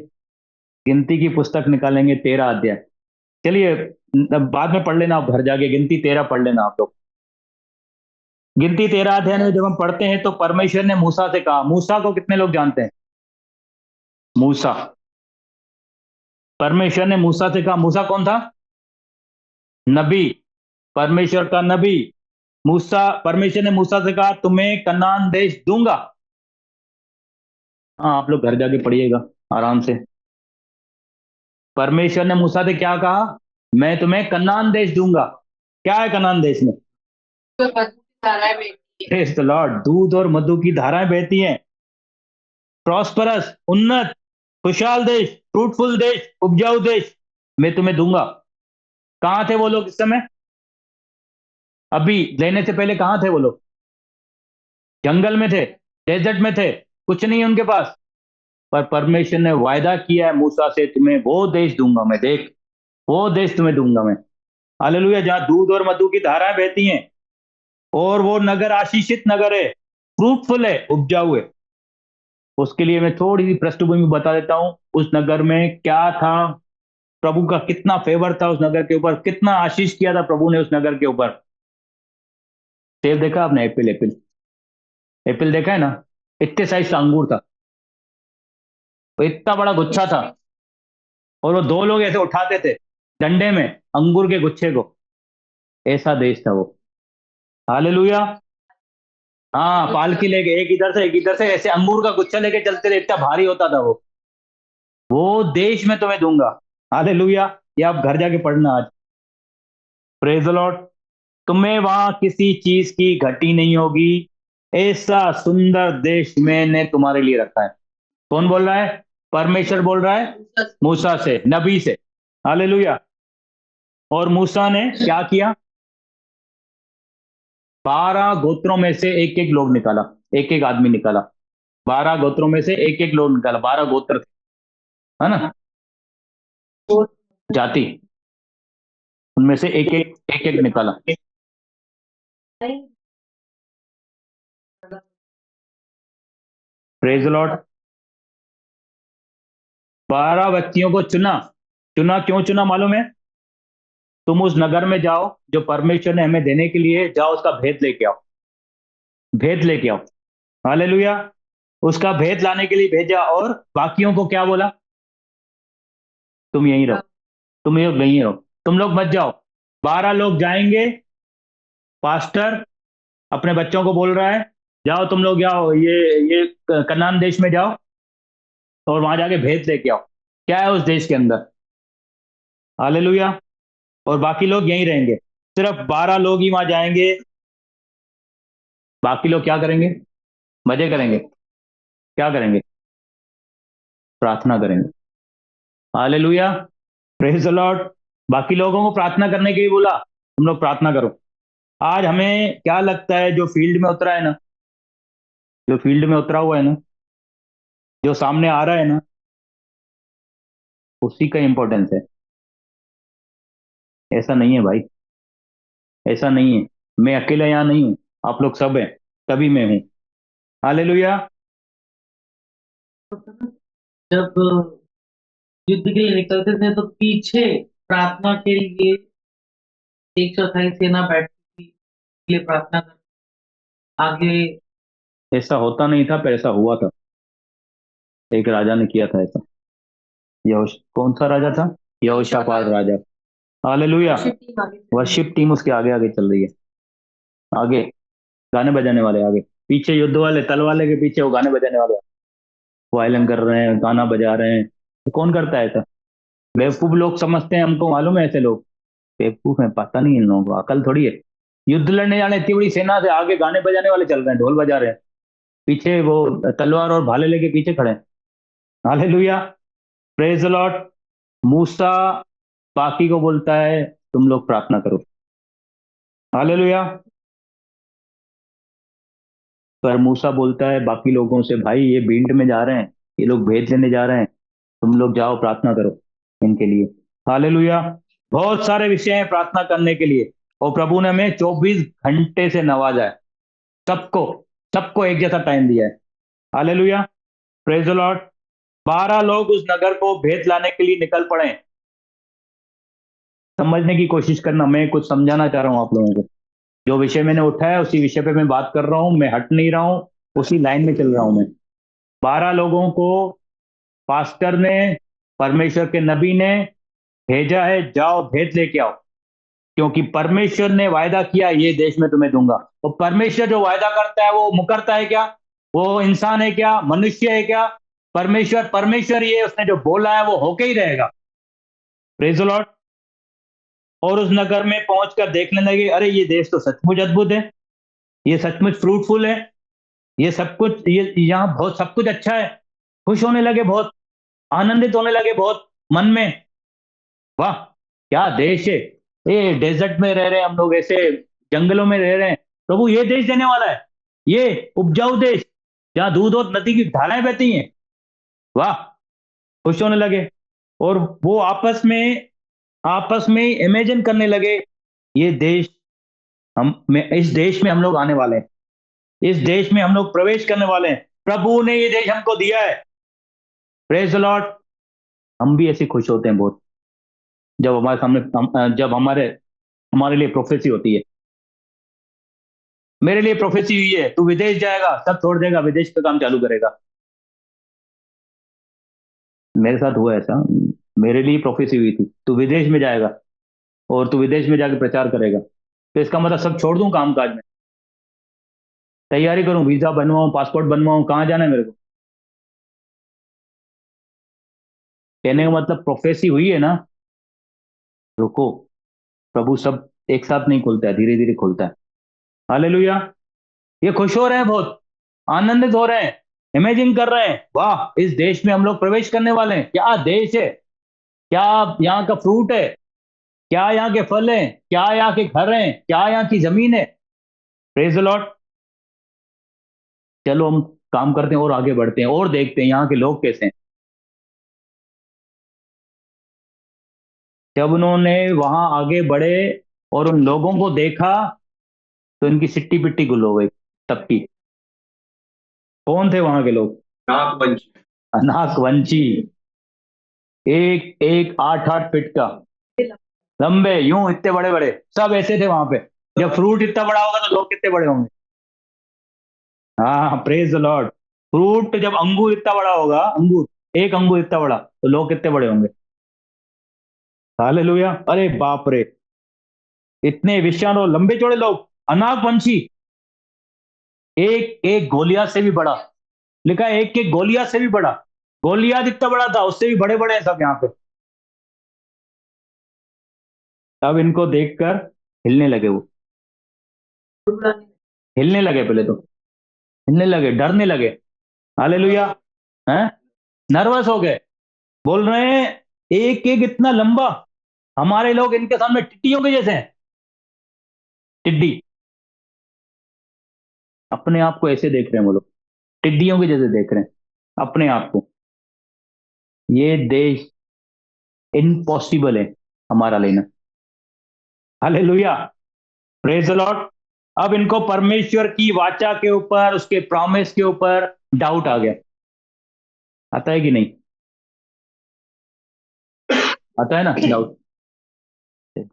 गिनती की पुस्तक निकालेंगे, 13 अध्याय। चलिए अब बाद में पढ़ लेना, आप घर जाके गिनती 13 पढ़ लेना आप लोग। गिनती 13 अध्याय में जब हम पढ़ते हैं तो परमेश्वर ने मूसा से कहा। मूसा को कितने लोग जानते हैं? मूसा, परमेश्वर ने मूसा से कहा। मूसा कौन था? नबी, परमेश्वर का नबी। मूसा, परमेश्वर ने मूसा से कहा तुम्हें कनान देश दूंगा। हाँ आप लोग घर जाके पढ़िएगा आराम से। परमेश्वर ने मूसा से क्या कहा? मैं तुम्हें कनान देश दूंगा। क्या है कनान देश में? प्रेज द लॉर्ड, दूध और मधु की धाराएं बहती हैं। प्रॉस्परस, उन्नत, खुशहाल देश, फ्रूटफुल देश, उपजाऊ देश मैं तुम्हें दूंगा। कहां थे वो लोग इस समय? अभी लेने से पहले कहां थे वो लोग? जंगल में थे, डेजर्ट में थे, कुछ नहीं है उनके पास। पर परमेश्वर ने वायदा किया है मूसा से, तुम्हें वो देश दूंगा मैं, देख वो देश तुम्हें दूंगा मैं। हालेलुया, जहां दूध और मधु की धाराएं बहती हैं, और वो नगर आशीषित नगर है, फ्रूटफुल है, उपजाऊ है। उसके लिए मैं थोड़ी सी पृष्ठभूमि बता देता हूं। उस नगर में क्या था, प्रभु का कितना फेवर था उस नगर के ऊपर, कितना आशीष किया था प्रभु ने उस नगर के ऊपर। सेब देखा आपने? एप्पल, एप्पल, एप्पल देखा है ना? इतने साइज का अंगूर था, वो इतना बड़ा गुच्छा था, और वो दो लोग ऐसे उठाते थे डंडे में अंगूर के गुच्छे को। ऐसा देश था वो। हालेलुया। हाँ पालकी लेके एक इधर से एक इधर से ऐसे अंगूर का गुच्छा लेके चलते थे, इतना भारी होता था वो देश मैं तुम्हें दूंगा। हालेलुया, ये आप घर जाके पढ़ना आज। Praise the Lord. तुम्हें वहां किसी चीज की घटी नहीं होगी, ऐसा सुंदर देश मैंने तुम्हारे लिए रखा है। कौन बोल रहा है? परमेश्वर बोल रहा है मूसा से, नबी से। हालेलुया। और मूसा ने क्या किया? 12 गोत्रों में से एक एक लोग निकाला, एक एक आदमी निकाला। 12 गोत्रों में से एक एक लोग निकाला, 12 गोत्र थे, है ना, जाति, उनमें से एक एक निकाला। Praise Lord. 12 व्यक्तियों को चुना। चुना क्यों चुना मालूम है? तुम उस नगर में जाओ जो परमेश्वर ने हमें देने के लिए, जाओ उसका भेद लेके आओ, भेद लेके आओ। हालेलुया। उसका भेद लाने के लिए भेजा, और बाकियों को क्या बोला? तुम यहीं रहो, तुम यहीं रहो, तुम लोग मत जाओ। 12 लोग जाएंगे। पास्टर अपने बच्चों को बोल रहा है जाओ तुम लोग, जाओ ये कनान देश में जाओ, और वहां जाके भेद लेके आओ क्या है उस देश के अंदर। हालेलुया। और बाकी लोग यहीं रहेंगे, सिर्फ 12 लोग ही वहां जाएंगे। बाकी लोग क्या करेंगे? मजे करेंगे। क्या करेंगे? प्रार्थना करेंगे। Hallelujah, praise the Lord. बाकी लोगों को प्रार्थना करने के लिए बोला, तुम लोग प्रार्थना करो। आज हमें क्या लगता है, जो फील्ड में उतरा है ना, जो फील्ड में उतरा हुआ है ना, जो सामने आ रहा है ना, उसी का इंपॉर्टेंस है। ऐसा नहीं है भाई, ऐसा नहीं है। मैं अकेला यहाँ नहीं हूँ, आप लोग सब हैं, तभी मैं हूँ। हालेलुया। जब युद्ध के लिए निकलते थे तो पीछे प्रार्थना के लिए 1/4 सेना बैठती थी, के लिए प्रार्थना कर, आगे ऐसा होता नहीं था, पर ऐसा हुआ था। एक राजा ने किया था ऐसा। कौन सा राजा था? यहोशापात राजा। हालेलुया। वर्शिप टीम उसके आगे आगे चल रही है। आगे गाने बजाने वाले आगे, पीछे युद्ध वाले तल वाले के पीछे वो गाने बजाने वाले वायलिन कर रहे हैं, गाना बजा रहे हैं। तो कौन करता है ऐसा? बेवकूफ लोग समझते हैं, हमको मालूम है ऐसे लोग बेवकूफ हैं, पता नहीं इन लोगों को अकल थोड़ी है। युद्ध लड़ने जाने इतनी बड़ी सेना से आगे गाने बजाने वाले चल रहे हैं, ढोल बजा रहे हैं, पीछे वो तलवार और भाले लेके पीछे खड़े हैं। हालेलुया। Praise the lord. मूसा बाकी को बोलता है तुम लोग प्रार्थना करो। हालेलुया। पर मूसा बोलता है बाकी लोगों से, भाई ये बींट में जा रहे हैं, ये लोग भेद लेने जा रहे हैं, तुम लोग जाओ प्रार्थना करो इनके लिए। हालेलुया। बहुत सारे विषय हैं प्रार्थना करने के लिए, और प्रभु ने हमें 24 घंटे से नवाजा है। सबको सबको एक जैसा टाइम दिया है। हालेलुया। Praise the Lord. 12 लोग उस नगर को भेद लाने के लिए निकल पड़े। समझने की कोशिश करना, मैं कुछ समझाना चाह रहा हूं आप लोगों को। जो विषय मैंने उठाया उसी विषय पे मैं बात कर रहा हूं, मैं हट नहीं रहा हूं, उसी लाइन में चल रहा हूं मैं। 12 लोगों को पास्टर ने, परमेश्वर के नबी ने भेजा है, जाओ भेद लेके आओ, क्योंकि परमेश्वर ने वायदा किया ये देश में तुम्हें दूंगा। और परमेश्वर जो वायदा करता है वो मुकरता है क्या? वो इंसान है क्या? मनुष्य है क्या? परमेश्वर परमेश्वर ही है, उसने जो बोला है वो होके ही रहेगा। Praise the Lord. और उस नगर में पहुंचकर देखने लगे, अरे ये देश तो सचमुच अद्भुत है, ये सचमुच फ्रूटफुल है, ये सब कुछ, ये यहाँ बहुत सब कुछ अच्छा है। खुश होने लगे, बहुत आनंदित होने लगे, बहुत मन में, वाह क्या देश है, ये डेजर्ट में रह रहे हैं हम लोग, ऐसे जंगलों में रह रहे हैं, प्रभु ये देश देने वाला है, ये उपजाऊ देश जहाँ दूध और नदी की धाराएं बहती हैं, वाह। खुश होने लगे। और वो आपस में इमेजिन करने लगे, ये देश, इस देश में हम लोग आने वाले हैं, इस देश में हम लोग प्रवेश करने वाले हैं, प्रभु ने ये देश हमको दिया है। Praise the Lord. हम भी ऐसे खुश होते हैं बहुत, जब हमारे सामने जब हमारे लिए प्रोफेसी होती है। मेरे लिए प्रोफेसी हुई है, तू विदेश जाएगा, सब छोड़ देगा, विदेश का काम चालू करेगा। मेरे साथ हुआ ऐसा, मेरे लिए प्रोफेसी हुई थी, तू विदेश में जाएगा और तू विदेश में जाकर प्रचार करेगा। तो इसका मतलब सब छोड़ दूं काम काज में, तैयारी करूं, वीजा बनवाऊं, पासपोर्ट बनवाऊं, कहाँ जाना है मेरे को? कहने का मतलब प्रोफेसी हुई है ना, रुको, प्रभु सब एक साथ नहीं खोलता है, धीरे धीरे खोलता है। हालेलुया। ये खुश हो रहे हैं बहुत, आनंदित हो रहे हैं, इमेजिन कर रहे हैं, वाह इस देश में हम लोग प्रवेश करने वाले हैं, क्या देश है, क्या यहाँ का फ्रूट है, क्या यहाँ के फल हैं, क्या यहाँ के घर हैं, क्या यहाँ की जमीन है। Praise the Lord. चलो हम काम करते हैं और आगे बढ़ते हैं और देखते हैं यहाँ के लोग कैसे हैं। जब उन्होंने वहां आगे बढ़े और उन लोगों को देखा, तो इनकी सिट्टी पिट्टी गुल हो गई सबकी। कौन थे वहां के लोग? नागवंशी। नागवंशी। एक एक 8-8 फीट का, लंबे यूं इतने बड़े बड़े, सब ऐसे थे वहां पे। जब फ्रूट इतना बड़ा होगा तो लोग कितने बड़े होंगे? हाँ, प्रेज द लॉर्ड। फ्रूट जब अंगूर इतना बड़ा होगा, अंगूर, एक अंगूर इतना बड़ा, तो लोग कितने बड़े होंगे? हालेलुया। अरे बाप रे, इतने विशाल और लंबे चौड़े लोग, अनागवंशी। एक एक गोलियात से भी बड़ा, लिखा है एक एक गोलियात से भी बड़ा। गोलियात इतना बड़ा था, उससे भी बड़े बड़े हैं सब यहाँ पे। अब इनको देखकर हिलने लगे वो, हिलने लगे, पहले तो हिलने लगे, डरने लगे। हालेलुया। हैं, नर्वस हो गए, बोल रहे हैं एक एक इतना लंबा, हमारे लोग इनके सामने टिड्डियों के जैसे हैं। टिड्डी, अपने आप को ऐसे देख रहे हैं वो लोग, टिड्डियों के जैसे देख रहे हैं। अपने आप को। ये देश इम्पॉसिबल है हमारा लेना। Hallelujah, praise the Lord. अब इनको परमेश्वर की वाचा के ऊपर, उसके प्रॉमिस के ऊपर डाउट आ गया। आता है कि नहीं? आता है ना डाउट।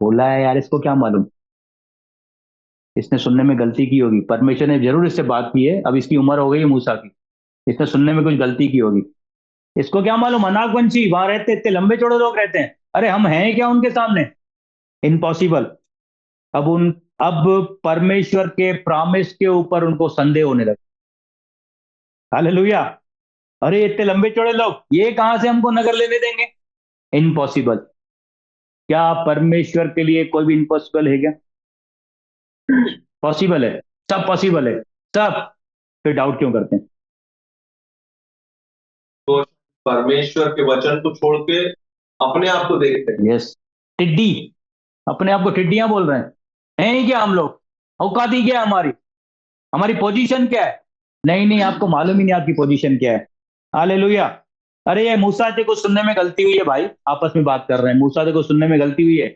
बोला है यार, इसको क्या मालूम, इसने सुनने में गलती की होगी, परमेश्वर ने जरूर इससे बात की है, अब इसकी उम्र हो गई है मूसा की, इसने सुनने में कुछ गलती की होगी, इसको क्या मालूम, अनाकवंशी वहां रहते इतने लंबे चौड़े लोग रहते हैं, अरे हम हैं क्या उनके सामने, इम्पॉसिबल। अब परमेश्वर के प्रॉमिस के ऊपर उनको संदेह होने लगा। हालेलुया, अरे इतने लंबे चौड़े लोग, ये कहां से हमको नगर लेने देंगे, इम्पॉसिबल। क्या परमेश्वर के लिए कोई भी इम्पॉसिबल है क्या? पॉसिबल है, सब पॉसिबल है, सब। फिर डाउट क्यों करते हैं? तो परमेश्वर के वचन को छोड़ के अपने आप को देखते हैं। यस, टिड्डी, अपने आप को टिड्डियां बोल रहे हैं ही क्या हम लोग? औकाती क्या है हमारी, हमारी पोजीशन क्या है? नहीं नहीं, आपको मालूम ही नहीं आपकी पोजीशन क्या है। हालेलुया। अरे ये मूसा से कुछ सुनने में गलती हुई है भाई, आपस में बात कर रहे हैं, मूसा से कुछ सुनने में गलती हुई है।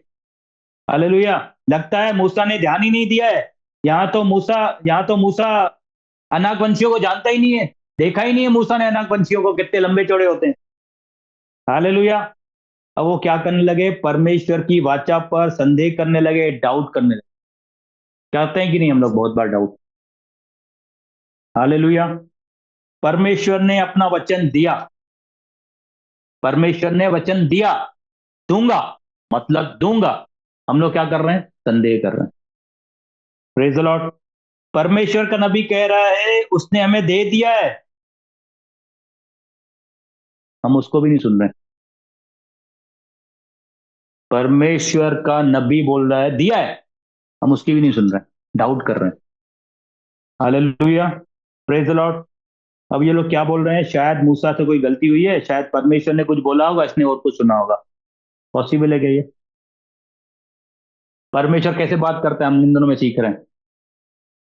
हालेलुया। लगता है मूसा ने ध्यान ही नहीं दिया है। यहाँ तो मूसा अनाकवंशियों को जानता ही नहीं है, देखा ही नहीं है मूसा ने अनाकवंशियों को कितने लंबे चौड़े होते हैं। हालेलुया। अब वो क्या करने लगे, परमेश्वर की वाचा पर संदेह करने लगे, डाउट करने लगे। चाहते हैं कि नहीं हम लोग बहुत बार डाउट? हालेलुया। परमेश्वर ने अपना वचन दिया, परमेश्वर ने वचन दिया, दूंगा मतलब दूंगा, हम लोग क्या कर रहे हैं, संदेह कर रहे हैं। Praise the Lord. परमेश्वर का नबी कह रहा है उसने हमें दे दिया है, हम उसको भी नहीं सुन रहे। परमेश्वर का नबी बोल रहा है दिया है, हम उसकी भी नहीं सुन रहे, डाउट कर रहे हैं। Hallelujah, praise the Lord. अब ये लोग क्या बोल रहे हैं, शायद मूसा से कोई गलती हुई है, शायद परमेश्वर ने कुछ बोला होगा, इसने और कुछ सुना होगा। पॉसिबल है क्या ये? परमेश्वर कैसे बात करता है हम इन दोनों में सीख रहे हैं।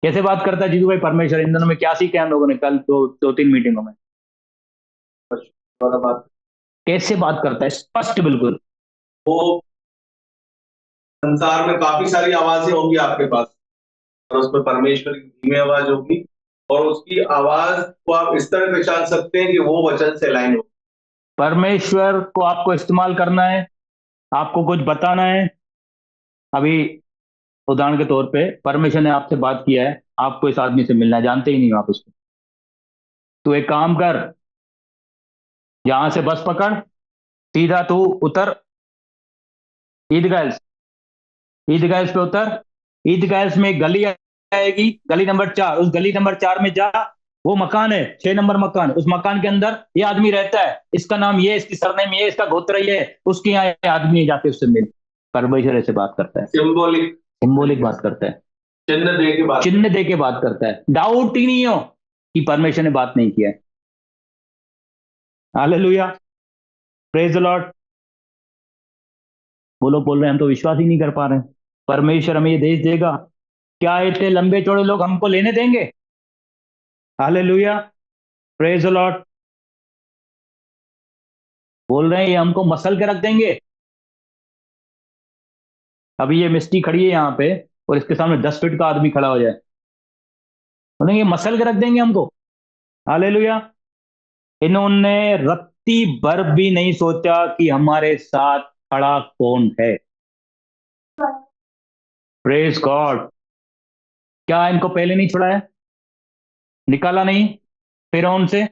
कैसे बात करता है जीतू भाई परमेश्वर, इन दोनों में क्या सीखे हम लोगों ने कल दो तीन मीटिंगों में? बात कैसे बात करता है, स्पष्ट बिल्कुल। वो संसार में काफी सारी आवाजें होंगी आपके पास, और उसमें परमेश्वर की धीमी आवाज होगी, और उसकी आवाज को आप इस तरह पहचान सकते हैं कि वो वचन से लाइन हो। परमेश्वर को आपको इस्तेमाल करना है, आपको कुछ बताना है। अभी उदाहरण के तौर पे परमेश्वर ने आपसे बात किया है, आपको इस आदमी से मिलना है, जानते ही नहीं हो आप उसको, तो एक काम कर, यहां से बस पकड़, सीधा तू उतर ईदगाह, ईदगाह पे उतर, ईदगाह में एक गली आएगी, गली नंबर 4, उस गली नंबर 4 में जा, वो मकान है 6 नंबर मकान, उस मकान के अंदर ये आदमी रहता है, इसका नाम ये, इसकी सरनेम ये, इसका गोत्र ये, उसके यहाँ ये आदमी जाके उससे मिल। परमेश्वर ऐसे बात करता है, सिंबॉलिक सिंबॉलिक बात करता है, चिन्ह दे के बात, चिन्ह दे के बात करता है, डाउट ही नहीं हो कि परमेश्वर ने बात नहीं किया है। Hallelujah, praise the Lord. वो लोग बोल रहे हैं हम तो विश्वास ही नहीं कर पा रहे हैं, परमेश्वर हमें ये देश देगा, क्या इतने लंबे चौड़े लोग हमको लेने देंगे? Hallelujah, praise the Lord. बोल रहे हैं ये हमको मसल के रख देंगे। अभी ये मिस्टी खड़ी है यहाँ पे, और इसके सामने 10 फीट का आदमी खड़ा हो जाए, बोलेंगे ये मसल के रख देंगे हमको। हालेलुया। इन्होंने रत्ती भर भी नहीं सोचा कि हमारे साथ खड़ा कौन है। Praise God. क्या इनको पहले नहीं छुड़ाया, निकाला नहीं फिरौन से,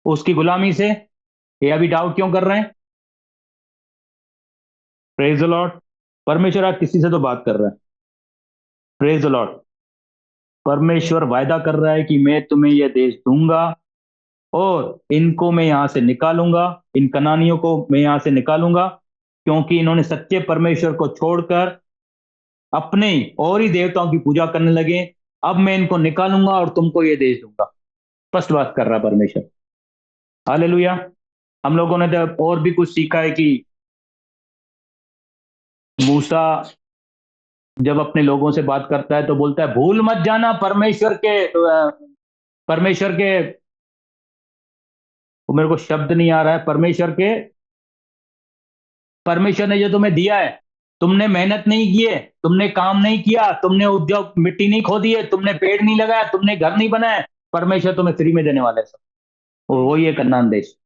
उसकी गुलामी से? ये अभी डाउट क्यों कर रहे हैं? Praise the Lord. परमेश्वर आज किसी से तो बात कर रहा है। Praise the Lord. परमेश्वर वायदा कर रहा है कि मैं तुम्हें यह देश दूंगा, और इनको मैं यहां से निकालूंगा, इन कनानियों को मैं यहां से निकालूंगा, क्योंकि इन्होंने सच्चे परमेश्वर को छोड़कर अपने और ही देवताओं की पूजा करने लगे। अब मैं इनको निकालूंगा और तुमको ये देश दूंगा। स्पष्ट बात कर रहा परमेश्वर। हालेलुया। हम लोगों ने तो और भी कुछ सीखा है कि मूसा जब अपने लोगों से बात करता है तो बोलता है भूल मत जाना परमेश्वर के वो मेरे को शब्द नहीं आ रहा है, परमेश्वर ने जो तुम्हें दिया है, तुमने मेहनत नहीं की है, तुमने काम नहीं किया, तुमने उद्योग मिट्टी नहीं खोदी है, तुमने पेड़ नहीं लगाया, तुमने घर नहीं बनाया, परमेश्वर तुम्हें फ्री में देने वाला है सब। और वही है कनान देश।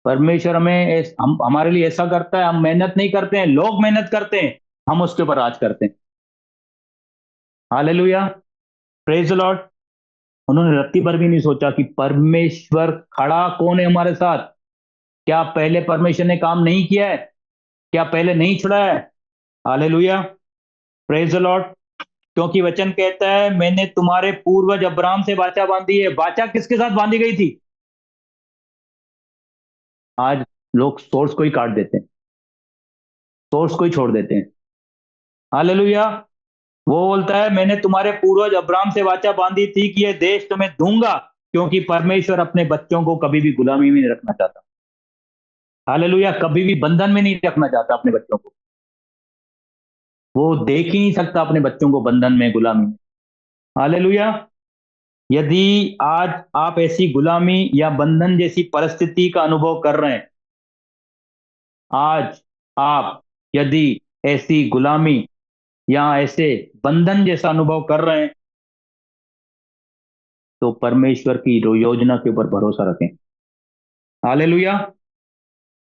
परमेश्वर हम हमारे लिए ऐसा करता है, हम मेहनत नहीं करते हैं, लोग मेहनत करते हैं, हम उसके ऊपर राज करते हैं। Hallelujah, praise the Lord. उन्होंने रत्ती भर भी नहीं सोचा कि परमेश्वर खड़ा कौन है हमारे साथ। क्या पहले परमेश्वर ने काम नहीं किया है? क्या पहले नहीं छुड़ाया है? Hallelujah, praise the Lord. क्योंकि वचन कहता है, मैंने तुम्हारे पूर्वज अब्राहम से वाचा बांधी है। वाचा किसके साथ बांधी गई थी? आज लोग सोर्स को ही काट देते हैं, सोर्स को ही छोड़ देते हैं। हालेलुया। वो बोलता है, मैंने तुम्हारे पूर्वज अब्राहम से वाचा बांधी थी कि यह देश तुम्हें दूंगा, क्योंकि परमेश्वर अपने बच्चों को कभी भी गुलामी में नहीं रखना चाहता। हालेलुया, कभी भी बंधन में नहीं रखना चाहता अपने बच्चों को। वो देख ही नहीं सकता अपने बच्चों को बंधन में, गुलामी में। हालेलुया। यदि आज आप ऐसी गुलामी या बंधन जैसी परिस्थिति का अनुभव कर रहे हैं, आज आप यदि ऐसी गुलामी या ऐसे बंधन जैसा अनुभव कर रहे हैं, तो परमेश्वर की योजना के ऊपर भरोसा रखें। हालेलुया,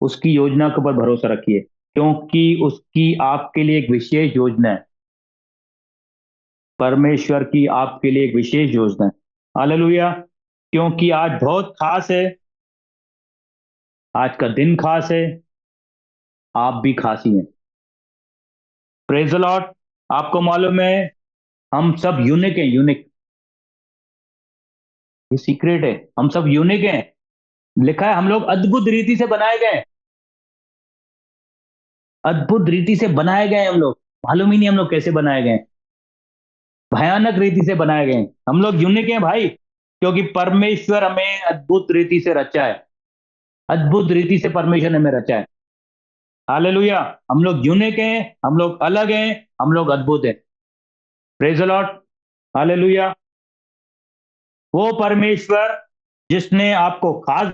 उसकी योजना के ऊपर भरोसा रखिए, क्योंकि उसकी आपके लिए एक विशेष योजना है। परमेश्वर की आपके लिए एक विशेष योजना है। हालेलुया, क्योंकि आज बहुत खास है, आज का दिन खास है, आप भी खास ही हैं। Praise the Lord. आपको मालूम है, हम सब यूनिक हैं, यूनिक। ये सीक्रेट है, हम सब यूनिक हैं। लिखा है, हम लोग अद्भुत रीति से बनाए गए, अद्भुत रीति से बनाए गए हम लोग। मालूम ही नहीं हम लोग कैसे बनाए गए, भयानक रीति से बनाए गए। हम लोग यूनिक हैं भाई, क्योंकि परमेश्वर हमें अद्भुत रीति से रचा है। अद्भुत रीति से परमेश्वर ने हमें रचा है। हालेलुया, हम लोग यूनिक हैं, हम लोग अलग हैं, हम लोग अद्भुत हैं। Praise the Lord. हालेलुया। वो परमेश्वर जिसने आपको खास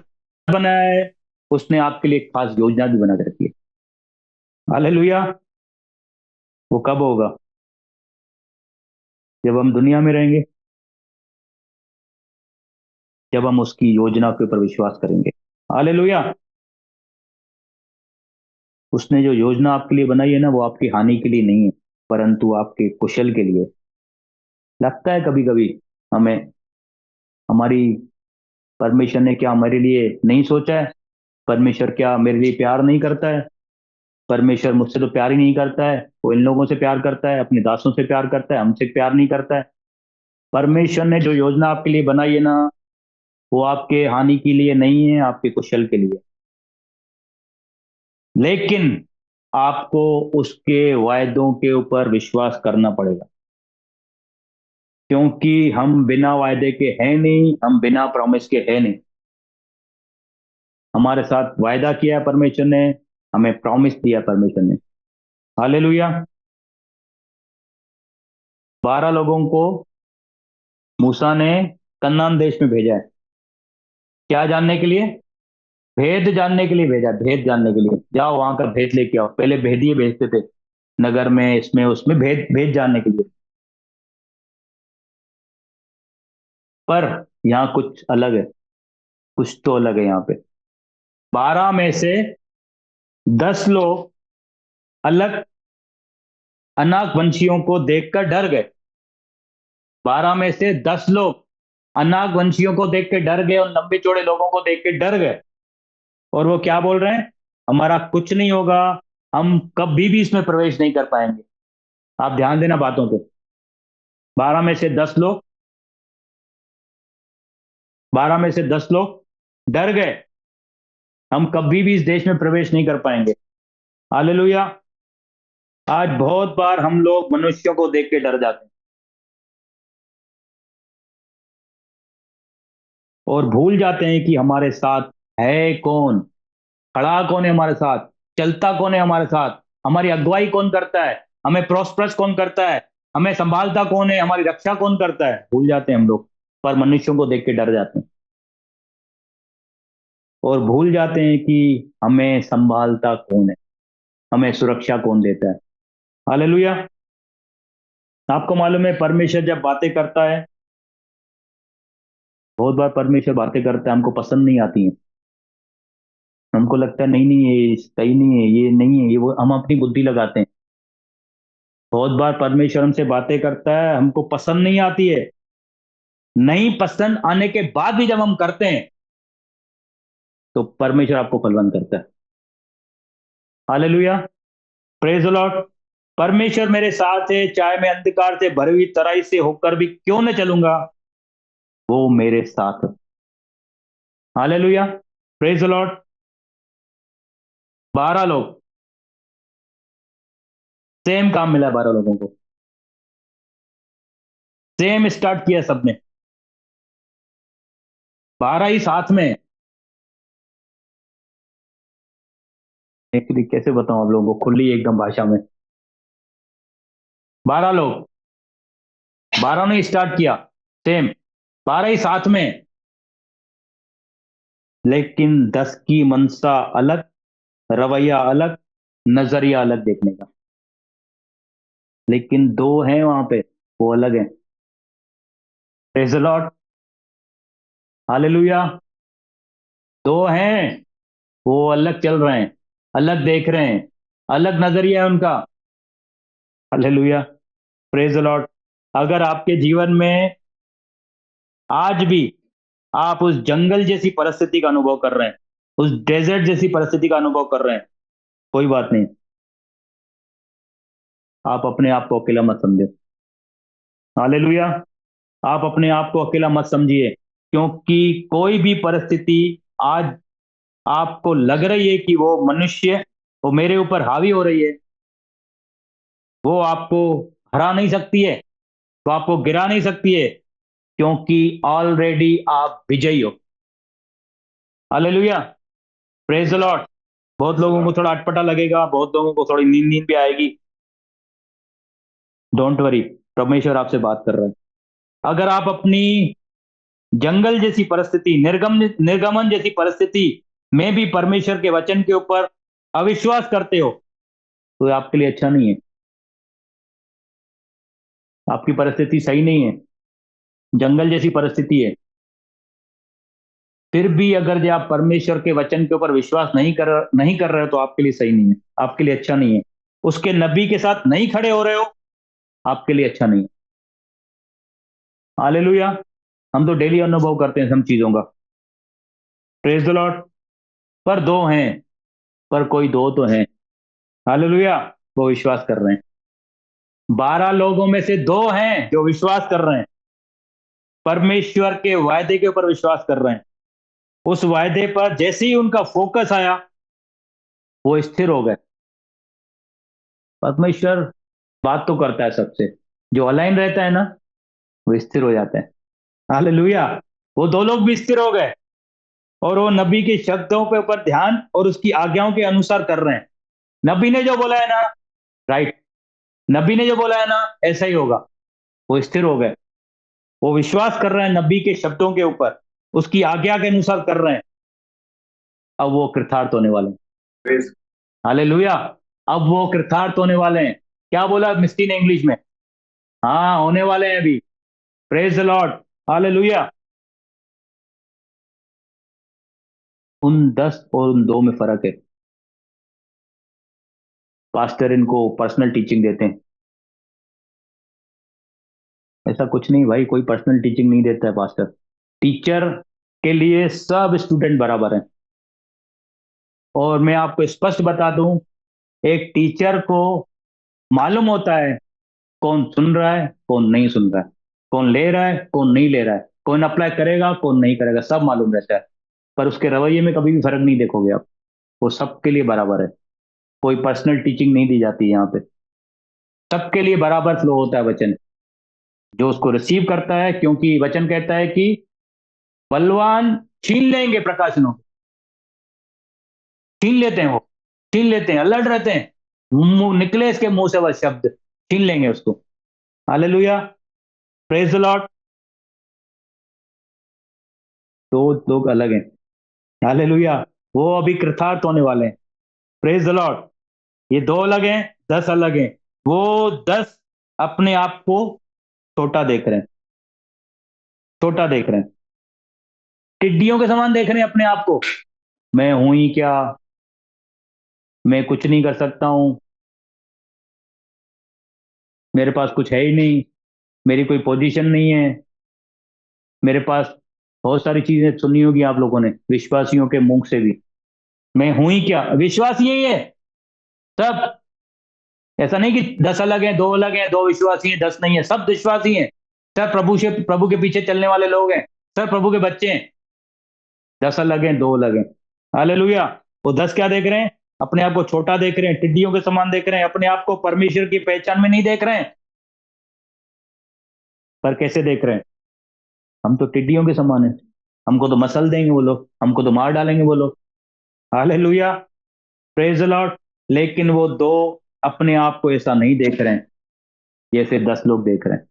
बनाया है, उसने आपके लिए खास योजना भी बना के रखी है। हालेलुया। वो कब होगा? जब हम दुनिया में रहेंगे, जब हम उसकी योजना के ऊपर विश्वास करेंगे। हालेलुया। उसने जो योजना आपके लिए बनाई है ना, वो आपकी हानि के लिए नहीं है, परंतु आपके कुशल के लिए। लगता है कभी कभी हमें, हमारी परमेश्वर ने क्या हमारे लिए नहीं सोचा है? परमेश्वर क्या मेरे लिए प्यार नहीं करता है? परमेश्वर मुझसे तो प्यार ही नहीं करता है, वो इन लोगों से प्यार करता है, अपने दासों से प्यार करता है, हमसे प्यार नहीं करता है। परमेश्वर ने जो योजना आपके लिए बनाई है ना, वो आपके हानि के लिए नहीं है, आपके कुशल के लिए। लेकिन आपको उसके वायदों के ऊपर विश्वास करना पड़ेगा, क्योंकि हम बिना वायदे के हैं नहीं, हम बिना प्रॉमिस के हैं नहीं। हमारे साथ वायदा किया है परमेश्वर ने, हमें प्रॉमिस दिया परमेश्वर ने। हालेलुया। 12 लोगों को मूसा ने कनान देश में भेजा है। क्या जानने के लिए? भेद जानने के लिए भेजा, भेद जानने के लिए। जाओ वहां का भेद लेके आओ। पहले भेदिए भेजते थे नगर में, इसमें उसमें, भेद भेद जानने के लिए। पर यहाँ कुछ अलग है, कुछ तो अलग है यहाँ पे। 12 में से 10 लोग अलग अनाक वंशियों को देखकर डर गए। 12 में से 10 लोग अनाक वंशियों को देख के डर गए, और लंबे चौड़े लोगों को देख के डर गए। और वो क्या बोल रहे हैं? हमारा कुछ नहीं होगा, हम कभी भी इसमें प्रवेश नहीं कर पाएंगे। आप ध्यान देना बातों पे। 12 में से 10 लोग, 12 में से 10 लोग डर गए, हम कभी भी इस देश में प्रवेश नहीं कर पाएंगे। हालेलुया। आज बहुत बार हम लोग मनुष्यों को देख के डर जाते हैं और भूल जाते हैं कि हमारे साथ है कौन, खड़ा कौन है हमारे साथ, चलता कौन है हमारे साथ, हमारी अगुवाई कौन करता है, हमें प्रोस्परस कौन करता है, हमें संभालता कौन है, हमारी रक्षा कौन करता है। भूल जाते हैं हम लोग। पर मनुष्यों को देख के डर जाते हैं और भूल जाते हैं कि हमें संभालता कौन है, हमें सुरक्षा कौन देता है। हालेलुया। आपको मालूम है परमेश्वर जब बातें करता है, बहुत बार परमेश्वर बातें करता है, हमको पसंद नहीं आती है, हमको लगता है नहीं नहीं ये सही नहीं है, ये नहीं है, ये वो, हम अपनी बुद्धि लगाते हैं। बहुत बार परमेश्वर हमसे बातें करता है, हमको पसंद नहीं आती है, नहीं पसंद आने के बाद भी जब हम करते हैं तो परमेश्वर आपको फलवान करता है। Hallelujah, praise the Lord. परमेश्वर मेरे साथ है, चाहे मैं अंधकार से भरी हुई तराई से होकर भी क्यों न चलूंगा, वो मेरे साथ है। Hallelujah, praise the Lord. 12 लोग, सेम काम मिला 12 लोगों को, सेम स्टार्ट किया सबने, 12 ही साथ में। एक्चुअली कैसे बताऊं आप लोगों को खुली एकदम भाषा में, 12 लोग, 12 ने स्टार्ट किया सेम, 12 ही साथ में, लेकिन 10 की मनसा अलग, रवैया अलग, नजरिया अलग देखने का। लेकिन 2 हैं वहां पे, वो अलग है। Praise the Lord, hallelujah. 2 हैं, वो अलग चल रहे हैं, अलग देख रहे हैं, अलग नजरिया है उनका। Hallelujah, praise the Lord. अगर आपके जीवन में आज भी आप उस जंगल जैसी परिस्थिति का अनुभव कर रहे हैं, उस डेजर्ट जैसी परिस्थिति का अनुभव कर रहे हैं, कोई बात नहीं, आप अपने आप को अकेला मत समझे। हालेलुया, आप अपने आप को अकेला मत समझिए, क्योंकि कोई भी परिस्थिति आज आपको लग रही है कि वो मनुष्य, वो मेरे ऊपर हावी हो रही है, वो आपको हरा नहीं सकती है, वो आपको गिरा नहीं सकती है, क्योंकि ऑलरेडी आप विजयी हो। Hallelujah, praise the Lord. बहुत लोगों को थोड़ा अटपटा लगेगा, बहुत लोगों को थोड़ी नींद नींद भी आएगी, डोंट वरी, परमेश्वर आपसे बात कर रहा है। अगर आप अपनी जंगल जैसी परिस्थिति, निर्गमन जैसी परिस्थिति में भी परमेश्वर के वचन के ऊपर अविश्वास करते हो, तो ये आपके लिए अच्छा नहीं है, आपकी परिस्थिति सही नहीं है, जंगल जैसी परिस्थिति है। फिर भी अगर जो आप परमेश्वर के वचन के ऊपर विश्वास नहीं कर रहे हो, तो आपके लिए सही नहीं है, आपके लिए अच्छा नहीं है। उसके नबी के साथ नहीं खड़े हो रहे हो, आपके लिए अच्छा नहीं है। हालेलुया, हम तो डेली अनुभव करते हैं सब चीजों का। Praise the Lord. पर 2 हैं, पर कोई 2 तो हैं, हालेलुया, वो विश्वास कर रहे हैं। 12 लोगों में से 2 हैं जो विश्वास कर रहे हैं, परमेश्वर के वायदे के ऊपर विश्वास कर रहे हैं। उस वायदे पर जैसे ही उनका फोकस आया, वो स्थिर हो गए। परमेश्वर बात तो करता है सबसे, जो अलाइन रहता है ना, वो स्थिर हो जाता है। हालेलुया, वो 2 लोग भी स्थिर हो गए और वो नबी के शब्दों के ऊपर ध्यान और उसकी आज्ञाओं के अनुसार कर रहे हैं। नबी ने जो बोला है ना, राइट, नबी ने जो बोला है ना, ऐसा ही होगा। वो स्थिर हो गए, वो विश्वास कर रहे हैं नबी के शब्दों के ऊपर, उसकी आज्ञा के अनुसार कर रहे हैं। अब वो कृतार्थ होने वाले हैं। हालेलुया, अब वो कृतार्थ होने वाले हैं। क्या बोला मिस्टी ने इंग्लिश में? हाँ, होने वाले हैं अभी। Praise the Lord, hallelujah. उन 10 और उन 2 में फर्क है। पास्टर इनको पर्सनल टीचिंग देते हैं, ऐसा कुछ नहीं भाई, कोई पर्सनल टीचिंग नहीं देता है पास्टर। टीचर के लिए सब स्टूडेंट बराबर हैं। और मैं आपको स्पष्ट बता दूं, एक टीचर को मालूम होता है कौन सुन रहा है, कौन नहीं सुन रहा है, कौन ले रहा है, कौन नहीं ले रहा है, कौन अप्लाई करेगा, कौन नहीं करेगा, सब मालूम रहता है। पर उसके रवैये में कभी भी फर्क नहीं देखोगे आप, वो सबके लिए बराबर है। कोई पर्सनल टीचिंग नहीं दी जाती यहाँ पे, सबके लिए बराबर फ्लो होता है वचन, जो उसको रिसीव करता है, क्योंकि वचन कहता है कि बलवान छीन लेंगे प्रकाशनों, छीन लेते हैं, वो छीन लेते हैं, अलर्ट रहते हैं, निकले इसके मुंह से वह शब्द, छीन लेंगे उसको। Hallelujah, praise the Lord. दो लोग अलग हैं। हालेलुया। वो अभी कृतार्थ होने वाले हैं। Praise the Lord. ये 2 अलग हैं, 10 अलग हैं। वो 10 अपने आप को छोटा देख रहे हैं, छोटा देख रहे हैं, टिड्डियों के समान देख रहे हैं अपने आप को। मैं हूं ही क्या, मैं कुछ नहीं कर सकता हूं, मेरे पास कुछ है ही नहीं, मेरी कोई पोजीशन नहीं है। मेरे पास बहुत सारी चीजें सुनी होगी आप लोगों ने विश्वासियों के मुंह से भी। मैं हूं ही क्या, विश्वास यही है सब। ऐसा नहीं कि 10 अलग हैं, 2 अलग हैं, 2 विश्वासी हैं, 10 नहीं है, सब विश्वासी हैं। सब प्रभु के पीछे चलने वाले लोग हैं, सब प्रभु के बच्चे हैं। 10 अलग हैं, 2 अलग हैं। हालेलुया। वो 10 क्या देख रहे हैं? अपने आप को छोटा देख रहे हैं, टिड्डियों के समान देख रहे हैं, अपने आप को परमेश्वर की पहचान में नहीं देख रहे हैं। पर कैसे देख रहे हैं? हम तो टिड्डियों के समान है, हमको तो मसल देंगे वो लोग, हमको तो मार डालेंगे वो लोग। हालेलुया। Praise the Lord. लेकिन वो 2 अपने आप को ऐसा नहीं देख रहे हैं, जैसे 10 लोग देख रहे हैं।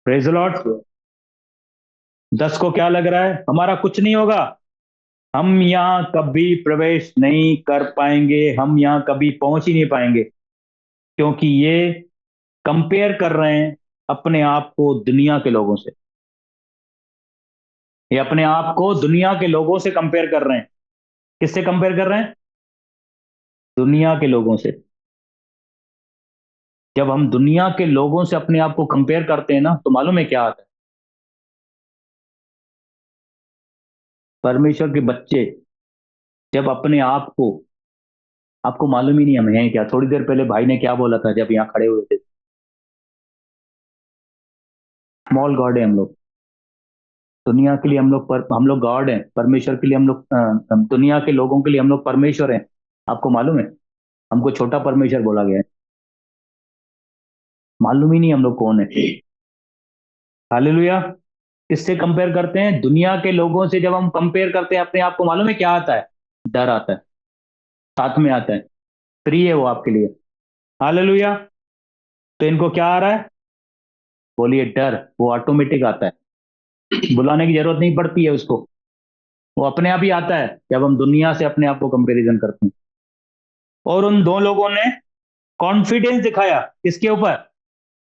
Praise the Lord. 10 को क्या लग रहा है? हमारा कुछ नहीं होगा, हम यहाँ कभी प्रवेश नहीं कर पाएंगे, हम यहाँ कभी पहुंच ही नहीं पाएंगे। क्योंकि ये कंपेयर कर रहे हैं अपने आप को दुनिया के लोगों से। ये अपने आप को दुनिया के लोगों से कंपेयर कर रहे हैं। किससे कंपेयर कर रहे हैं? दुनिया के लोगों से। जब हम दुनिया के लोगों से अपने आप को कंपेयर करते हैं ना, तो मालूम है क्या आता है? परमेश्वर के बच्चे जब अपने आप को, आपको मालूम ही नहीं हम हैं क्या। थोड़ी देर पहले भाई ने क्या बोला था जब यहाँ खड़े हुए थे? स्मॉल गॉड है हम लोग। दुनिया के लिए हम लोग गॉड हैं, परमेश्वर के लिए हम लोग दुनिया के लोगों के लिए हम लोग परमेश्वर हैं। आपको मालूम है? हमको छोटा परमेश्वर बोला गया है। मालूम ही नहीं हम लोग कौन है। हालेलुया। किससे कंपेयर करते हैं? दुनिया के लोगों से। जब हम कंपेयर करते हैं अपने आप को, मालूम है क्या आता है? डर आता है, साथ में आता है। फ्री है वो आपके लिए। हालेलुया। तो इनको क्या आ रहा है? बोलिए डर। वो ऑटोमेटिक आता है, बुलाने की जरूरत नहीं पड़ती है उसको, वो अपने आप ही आता है जब हम दुनिया से अपने आप को कंपेरिजन करते हैं। और उन 2 लोगों ने कॉन्फिडेंस दिखाया किसके ऊपर?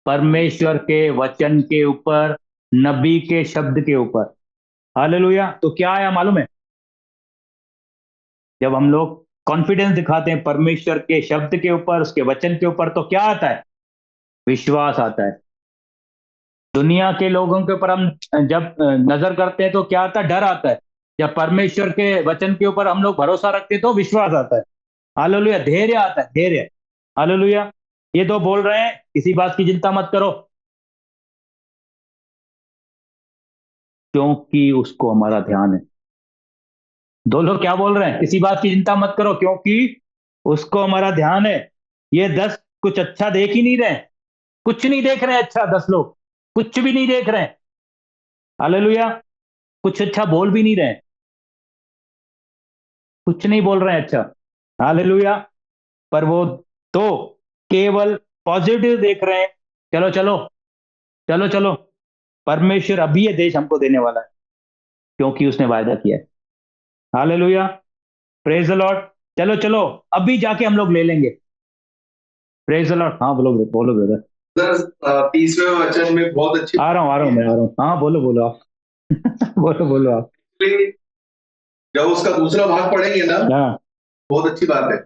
परमेश्वर के वचन के ऊपर, नबी के शब्द के ऊपर। हालेलुया। तो क्या आया मालूम है? जब हम लोग कॉन्फिडेंस दिखाते हैं परमेश्वर के शब्द के ऊपर, उसके वचन के ऊपर, तो क्या आता है? विश्वास आता है। दुनिया के लोगों के ऊपर हम जब नजर करते हैं तो क्या आता है? डर आता है। जब परमेश्वर के वचन के ऊपर हम लोग भरोसा रखते हैं तो विश्वास आता है। हालेलुया। धैर्य आता है, धैर्य। हालेलुया। ये 2 बोल रहे हैं किसी बात की चिंता मत करो, क्योंकि उसको हमारा ध्यान है। 2 लोग क्या बोल रहे हैं? किसी बात की चिंता मत करो क्योंकि उसको हमारा ध्यान है। ये 10 कुछ अच्छा देख ही नहीं रहे, कुछ नहीं देख रहे हैं अच्छा। 10 लोग कुछ भी नहीं देख रहे हैं। हालेलुया। कुछ अच्छा बोल भी नहीं रहे हैं, कुछ नहीं बोल रहे हैं अच्छा। हालेलुया। पर वो तो केवल पॉजिटिव देख रहे हैं। चलो चलो, चलो चलो, परमेश्वर अभी ये देश हमको देने वाला है, क्योंकि उसने वायदा किया है। हालेलुया। Praise the Lord. चलो चलो, अभी जाके हम लोग ले लेंगे। Praise the Lord. हाँ बोलो बोलो ब्रदर। 30वें वचन में बहुत अच्छी, आ रहा हूँ मैं आ रहा हूँ। हाँ बोलो बोलो आप। बोलो बोलो आप। जब उसका दूसरा भाग पढ़ेंगे ना, हाँ बहुत अच्छी बात है।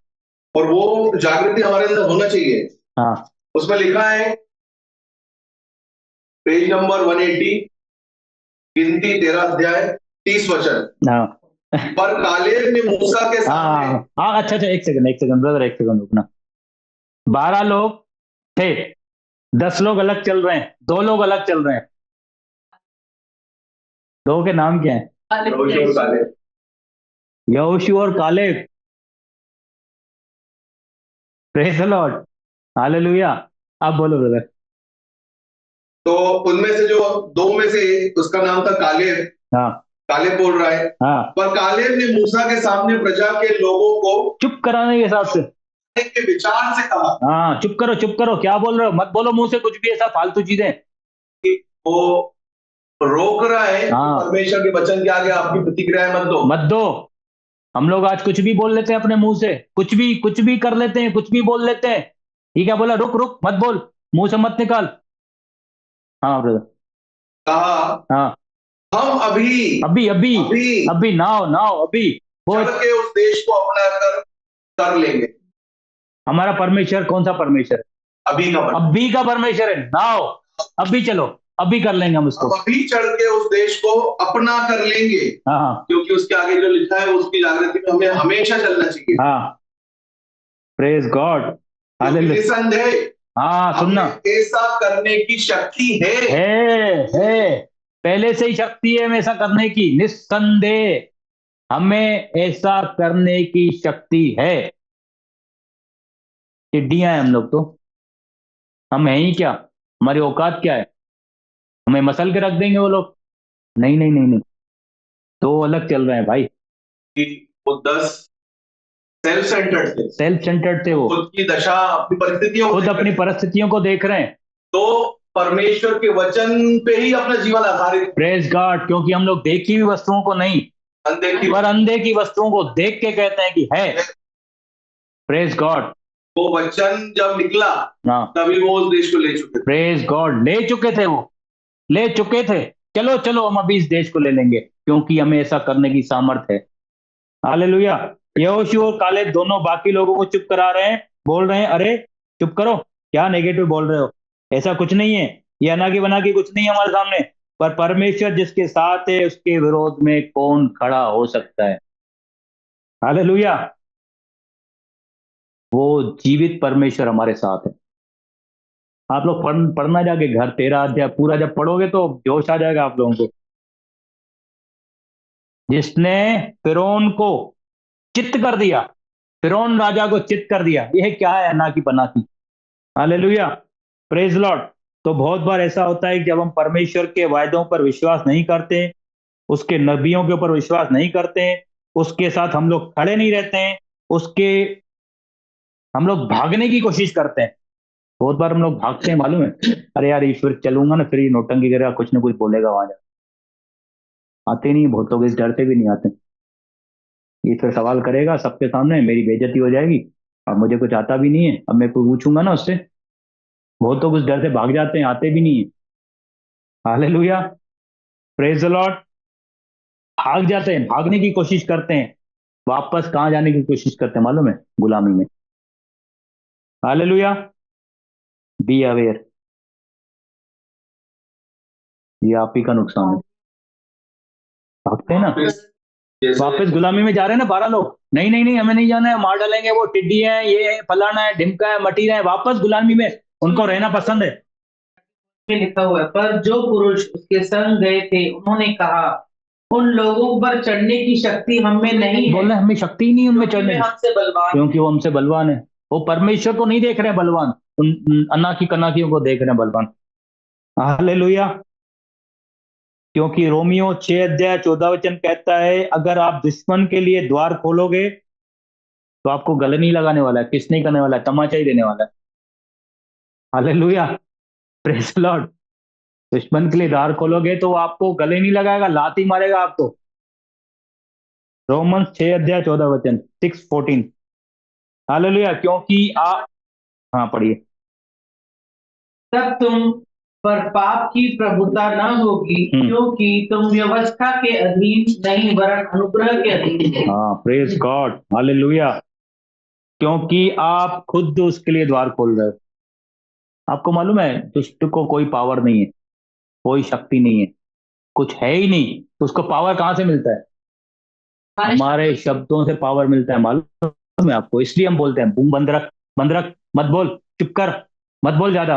और वो जागृति हमारे अंदर होना चाहिए। हाँ। उसमें लिखा है पेज नंबर 180, गिनती 13 अध्याय 30 वचन। हाँ पर कालेब ने मूसा के सामने, हाँ अच्छा अच्छा, एक सेकंड ब्रदर, एक सेकंड रुकना। 12 लोग थे, 10 लोग अलग चल रहे हैं, 2 लोग अलग चल रहे हैं। 2 के नाम क्या है? यहोशू और कालेब। यहोशू और Caleb. Praise the Lord. Hallelujah. आप बोलो ब्रदर। तो उनमें से जो 2 में से उसका नाम था कालेब। हाँ कालेब बोल रहा है, हाँ। पर कालेब ने मूसा के सामने प्रजा के लोगों को चुप कराने के हिसाब से, के विचार से कहा। हाँ चुप करो, क्या बोल रहे हो? मत बोलो मुंह से कुछ भी ऐसा फालतू चीजें। कि वो रोक रहा है। हाँ। परमेश्वर के वचन के आगे आपकी प्रतिक्रिया मत दो, मत दो। हम लोग आज कुछ भी बोल लेते हैं अपने मुंह से, कुछ भी कर लेते हैं, कुछ भी बोल लेते हैं। ठीक है, बोला रुक रुक मत बोल, मुंह से मत निकाल। हाँ ब्रदर। कहा हाँ। हम अभी अभी अभी अभी अभी नाउ नाउ अभी वो चढ़ के उस देश को अपना कर लेंगे। हमारा परमेश्वर कौन सा परमेश्वर है? अभी का परमेश्वर है। नाउ अभी चलो, अभी कर लेंगे हम उसको। हम अभी चढ़ के उस देश को अपना कर लेंगे। हाँ क्योंकि उसके आगे जो लिखा है उसकी जागृति में हमें हमेशा चलना चाहिए। हाँ। Praise God. हालेलुया। निसंदेह हाँ सुनना, ऐसा करने की शक्ति है। पहले से ही शक्ति है हमें ऐसा करने की, निस्संदेह हमें ऐसा करने की शक्ति है। टिड्डियां हैं हम लोग तो, हम हैं ही क्या, हमारी औकात क्या है? हमें मसल के रख देंगे वो लोग। नहीं नहीं नहीं नहीं, तो अलग चल रहे हैं भाई। कि वो 10 सेल्फ सेंटर्ड थे वो, खुद की दशा अपनी परिस्थितियों खुद अपनी परिस्थितियों को देख रहे हैं। तो परमेश्वर के वचन पे ही अपना जीवन आधारित। Praise God. क्योंकि हम लोग देखी हुई वस्तुओं को नहीं, पर अंधे की वस्तुओं को देख के कहते हैं कि है। Praise God. वो वचन जब निकला हाँ, तभी वो उस देश को ले चुके थे। प्रेज गॉड, ले चुके थे वो, ले चुके थे। चलो चलो हम अभी इस देश को ले लेंगे, क्योंकि हमें ऐसा करने की सामर्थ है। हालेलुया। यहोशू और कालेब दोनों बाकी लोगों को चुप करा रहे हैं, बोल रहे हैं अरे चुप करो, क्या नेगेटिव बोल रहे हो, ऐसा कुछ नहीं है, ये अनाकी बनाकी कुछ नहीं है हमारे सामने। पर परमेश्वर जिसके साथ है उसके विरोध में कौन खड़ा हो सकता है? हालेलुया। वो जीवित परमेश्वर हमारे साथ है। आप लोग पढ़ना जाके घर 13 अध्याय पूरा जब पढ़ोगे तो जोश आ जाएगा आप लोगों को। जिसने फिरौन को चित्त कर दिया, फिरौन राजा को चित्त कर दिया, यह क्या है ना की पना की। हालेलुया। Praise Lord. तो बहुत बार ऐसा होता है कि जब हम परमेश्वर के वायदों पर विश्वास नहीं करते, उसके नबियों के ऊपर विश्वास नहीं करते, उसके साथ हम लोग खड़े नहीं रहते हैं, उसके हम लोग भागने की कोशिश करते हैं। बहुत बार हम लोग भागते हैं मालूम है, अरे यार ईश्वर चलूंगा ना फिर ये नौटंकी करेगा, कुछ ना कुछ बोलेगा वहां जाकर। आते नहीं, बहुत लोग इस डर से भी नहीं आते। ये फिर सवाल करेगा सबके सामने, मेरी बेइज्जती हो जाएगी, और मुझे कुछ आता भी नहीं है, अब मैं पूछूंगा ना उससे। बहुत लोग उस डर से भाग जाते हैं, आते भी नहीं है। हालेलुया। Praise the Lord. भाग जाते हैं, भागने की कोशिश करते हैं, वापस कहां जाने की कोशिश करते हैं मालूम है? गुलामी में। हालेलुया। Be aware. ये आप ही का नुकसान है। भागते हैं ना, वापस गुलामी में जा रहे हैं ना 12 लोग, नहीं नहीं नहीं हमें नहीं जाना है, मार डालेंगे, वो टिड्डी है, ये है, फलाना है, ढिमका है, मटीरा है, वापस गुलामी में उनको रहना पसंद है। में लिखा हुआ है, पर जो पुरुष उसके संग गए थे उन्होंने कहा उन लोगों पर चढ़ने की शक्ति हम में नहीं है। बोले हमें शक्ति ही नहीं उनमें चढ़ने की, हमसे बलवान, क्योंकि वो हमसे बलवान है। वो परमेश्वर को नहीं देख रहे हैं बलवान, उन अनाकी कनाकियों को देख रहे हैं बलवान। हालेलुया। क्योंकि रोमियो 6 अध्याय 14 वचन कहता है, अगर आप दुश्मन के लिए द्वार खोलोगे तो आपको गले नहीं लगाने वाला है, किस नहीं करने वाला है, तमाचा ही देने वाला है। हालेलुया। Praise Lord. दुश्मन के लिए द्वार खोलोगे तो वो आपको गले नहीं लगाएगा, लात ही मारेगा आपको। रोमन्स 6 अध्याय 14 वचन, 6:14। हालेलुया। क्योंकि आप, हाँ पढ़िए। तब तुम पर पाप की प्रभुता न होगी, क्योंकि तुम व्यवस्था के अधीन नहीं वरन अनुग्रह के अधीन हो। हाँ प्रेज गॉड। हालेलुया। क्योंकि आप खुद उसके लिए द्वार खोल रहे हो। आपको मालूम है दुष्ट को कोई पावर नहीं है, कोई शक्ति नहीं है, कुछ है ही नहीं, तो उसको पावर कहां से मिलता है? हमारे शब्दों से पावर मिलता है, मालूम है आपको? इसलिए हम बोलते हैं बूम बंद रख, बंद रख, मत बोल, चुप कर, मत बोल ज्यादा,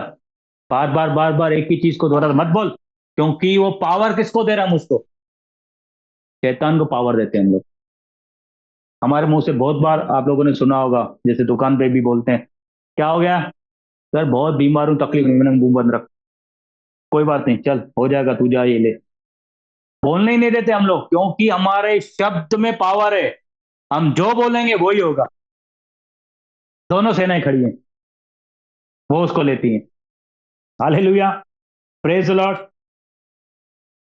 बार बार बार बार एक ही चीज को दोहरा, मत बोल। क्योंकि वो पावर किसको दे रहा है? मुझको, शैतान को पावर देते हैं हम लोग। हमारे मुंह से बहुत बार आप लोगों ने सुना होगा, जैसे दुकान पे भी बोलते हैं, क्या हो गया सर, बहुत बीमार हूं, तकलीफ नहीं, मैंने मुंह बंद रख, कोई बात नहीं, चल हो जाएगा, तू जा ये ले। बोलने ही नहीं देते हम लोग, क्योंकि हमारे शब्द में पावर है, हम जो बोलेंगे वही होगा। दोनों सेनाएं खड़ी हैं, वो उसको लेती हैं। हालेलुया। Praise the Lord.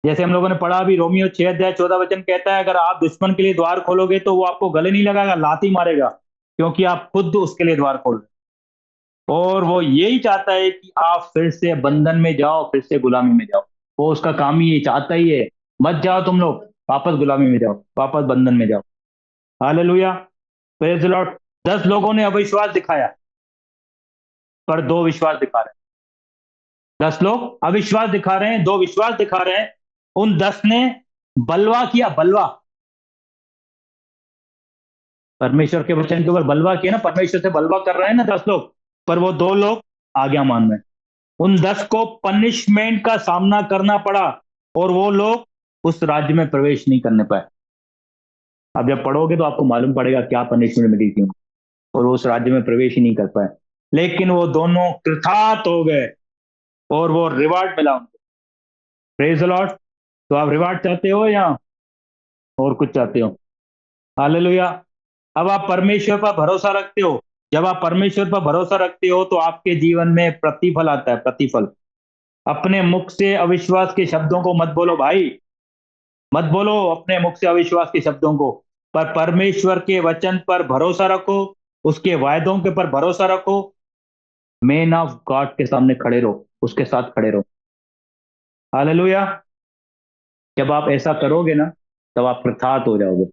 जैसे हम लोगों ने पढ़ा अभी रोमियो 6 अध्याय 14 वचन कहता है, अगर आप दुश्मन के लिए द्वार खोलोगे तो वो आपको गले नहीं लगाएगा, लात मारेगा, क्योंकि आप खुद उसके लिए द्वार खोल रहे हो। और वो यही चाहता है कि आप फिर से बंधन में जाओ, फिर से गुलामी में जाओ। वो उसका काम ही ये चाहता ही है, मत जाओ तुम लोग वापस गुलामी में जाओ, वापस बंधन में जाओ। Hallelujah, praise the Lord. 10 लोगों ने अविश्वास दिखाया, पर 2 विश्वास दिखा रहे हैं। 10 लोग अविश्वास दिखा रहे हैं, 2 विश्वास दिखा रहे हैं। उन 10 ने बलवा किया, बलवा, परमेश्वर के वचन के ऊपर बलवा किया ना, परमेश्वर से बलवा कर रहे हैं ना 10 लोग, पर वो 2 लोग आज्ञा मान रहे हैं। उन 10 को पनिशमेंट का सामना करना पड़ा, और वो लोग उस राज्य में प्रवेश नहीं करने पाए। अब जब पढ़ोगे तो आपको मालूम पड़ेगा क्या पनिशमेंट मिली थी, और वो उस राज्य में प्रवेश ही नहीं कर पाए। लेकिन वो दोनों कृतार्थ हो गए, और वो रिवार्ड मिला उनको। Praise the Lord. तो आप रिवार्ड चाहते हो या और कुछ चाहते हो? हालेलुया। अब आप परमेश्वर पर भरोसा रखते हो। जब आप परमेश्वर पर भरोसा रखते हो तो आपके जीवन में प्रतिफल आता है, प्रतिफल। अपने मुख से अविश्वास के शब्दों को मत बोलो भाई, मत बोलो अपने मुख से अविश्वास के शब्दों को, पर परमेश्वर के वचन पर भरोसा रखो, उसके वायदों के पर भरोसा रखो। मैन ऑफ गॉड के सामने खड़े रहो, उसके साथ खड़े रहो। हालेलुया। जब आप ऐसा करोगे ना, तब आप कृतार्थ हो जाओगे।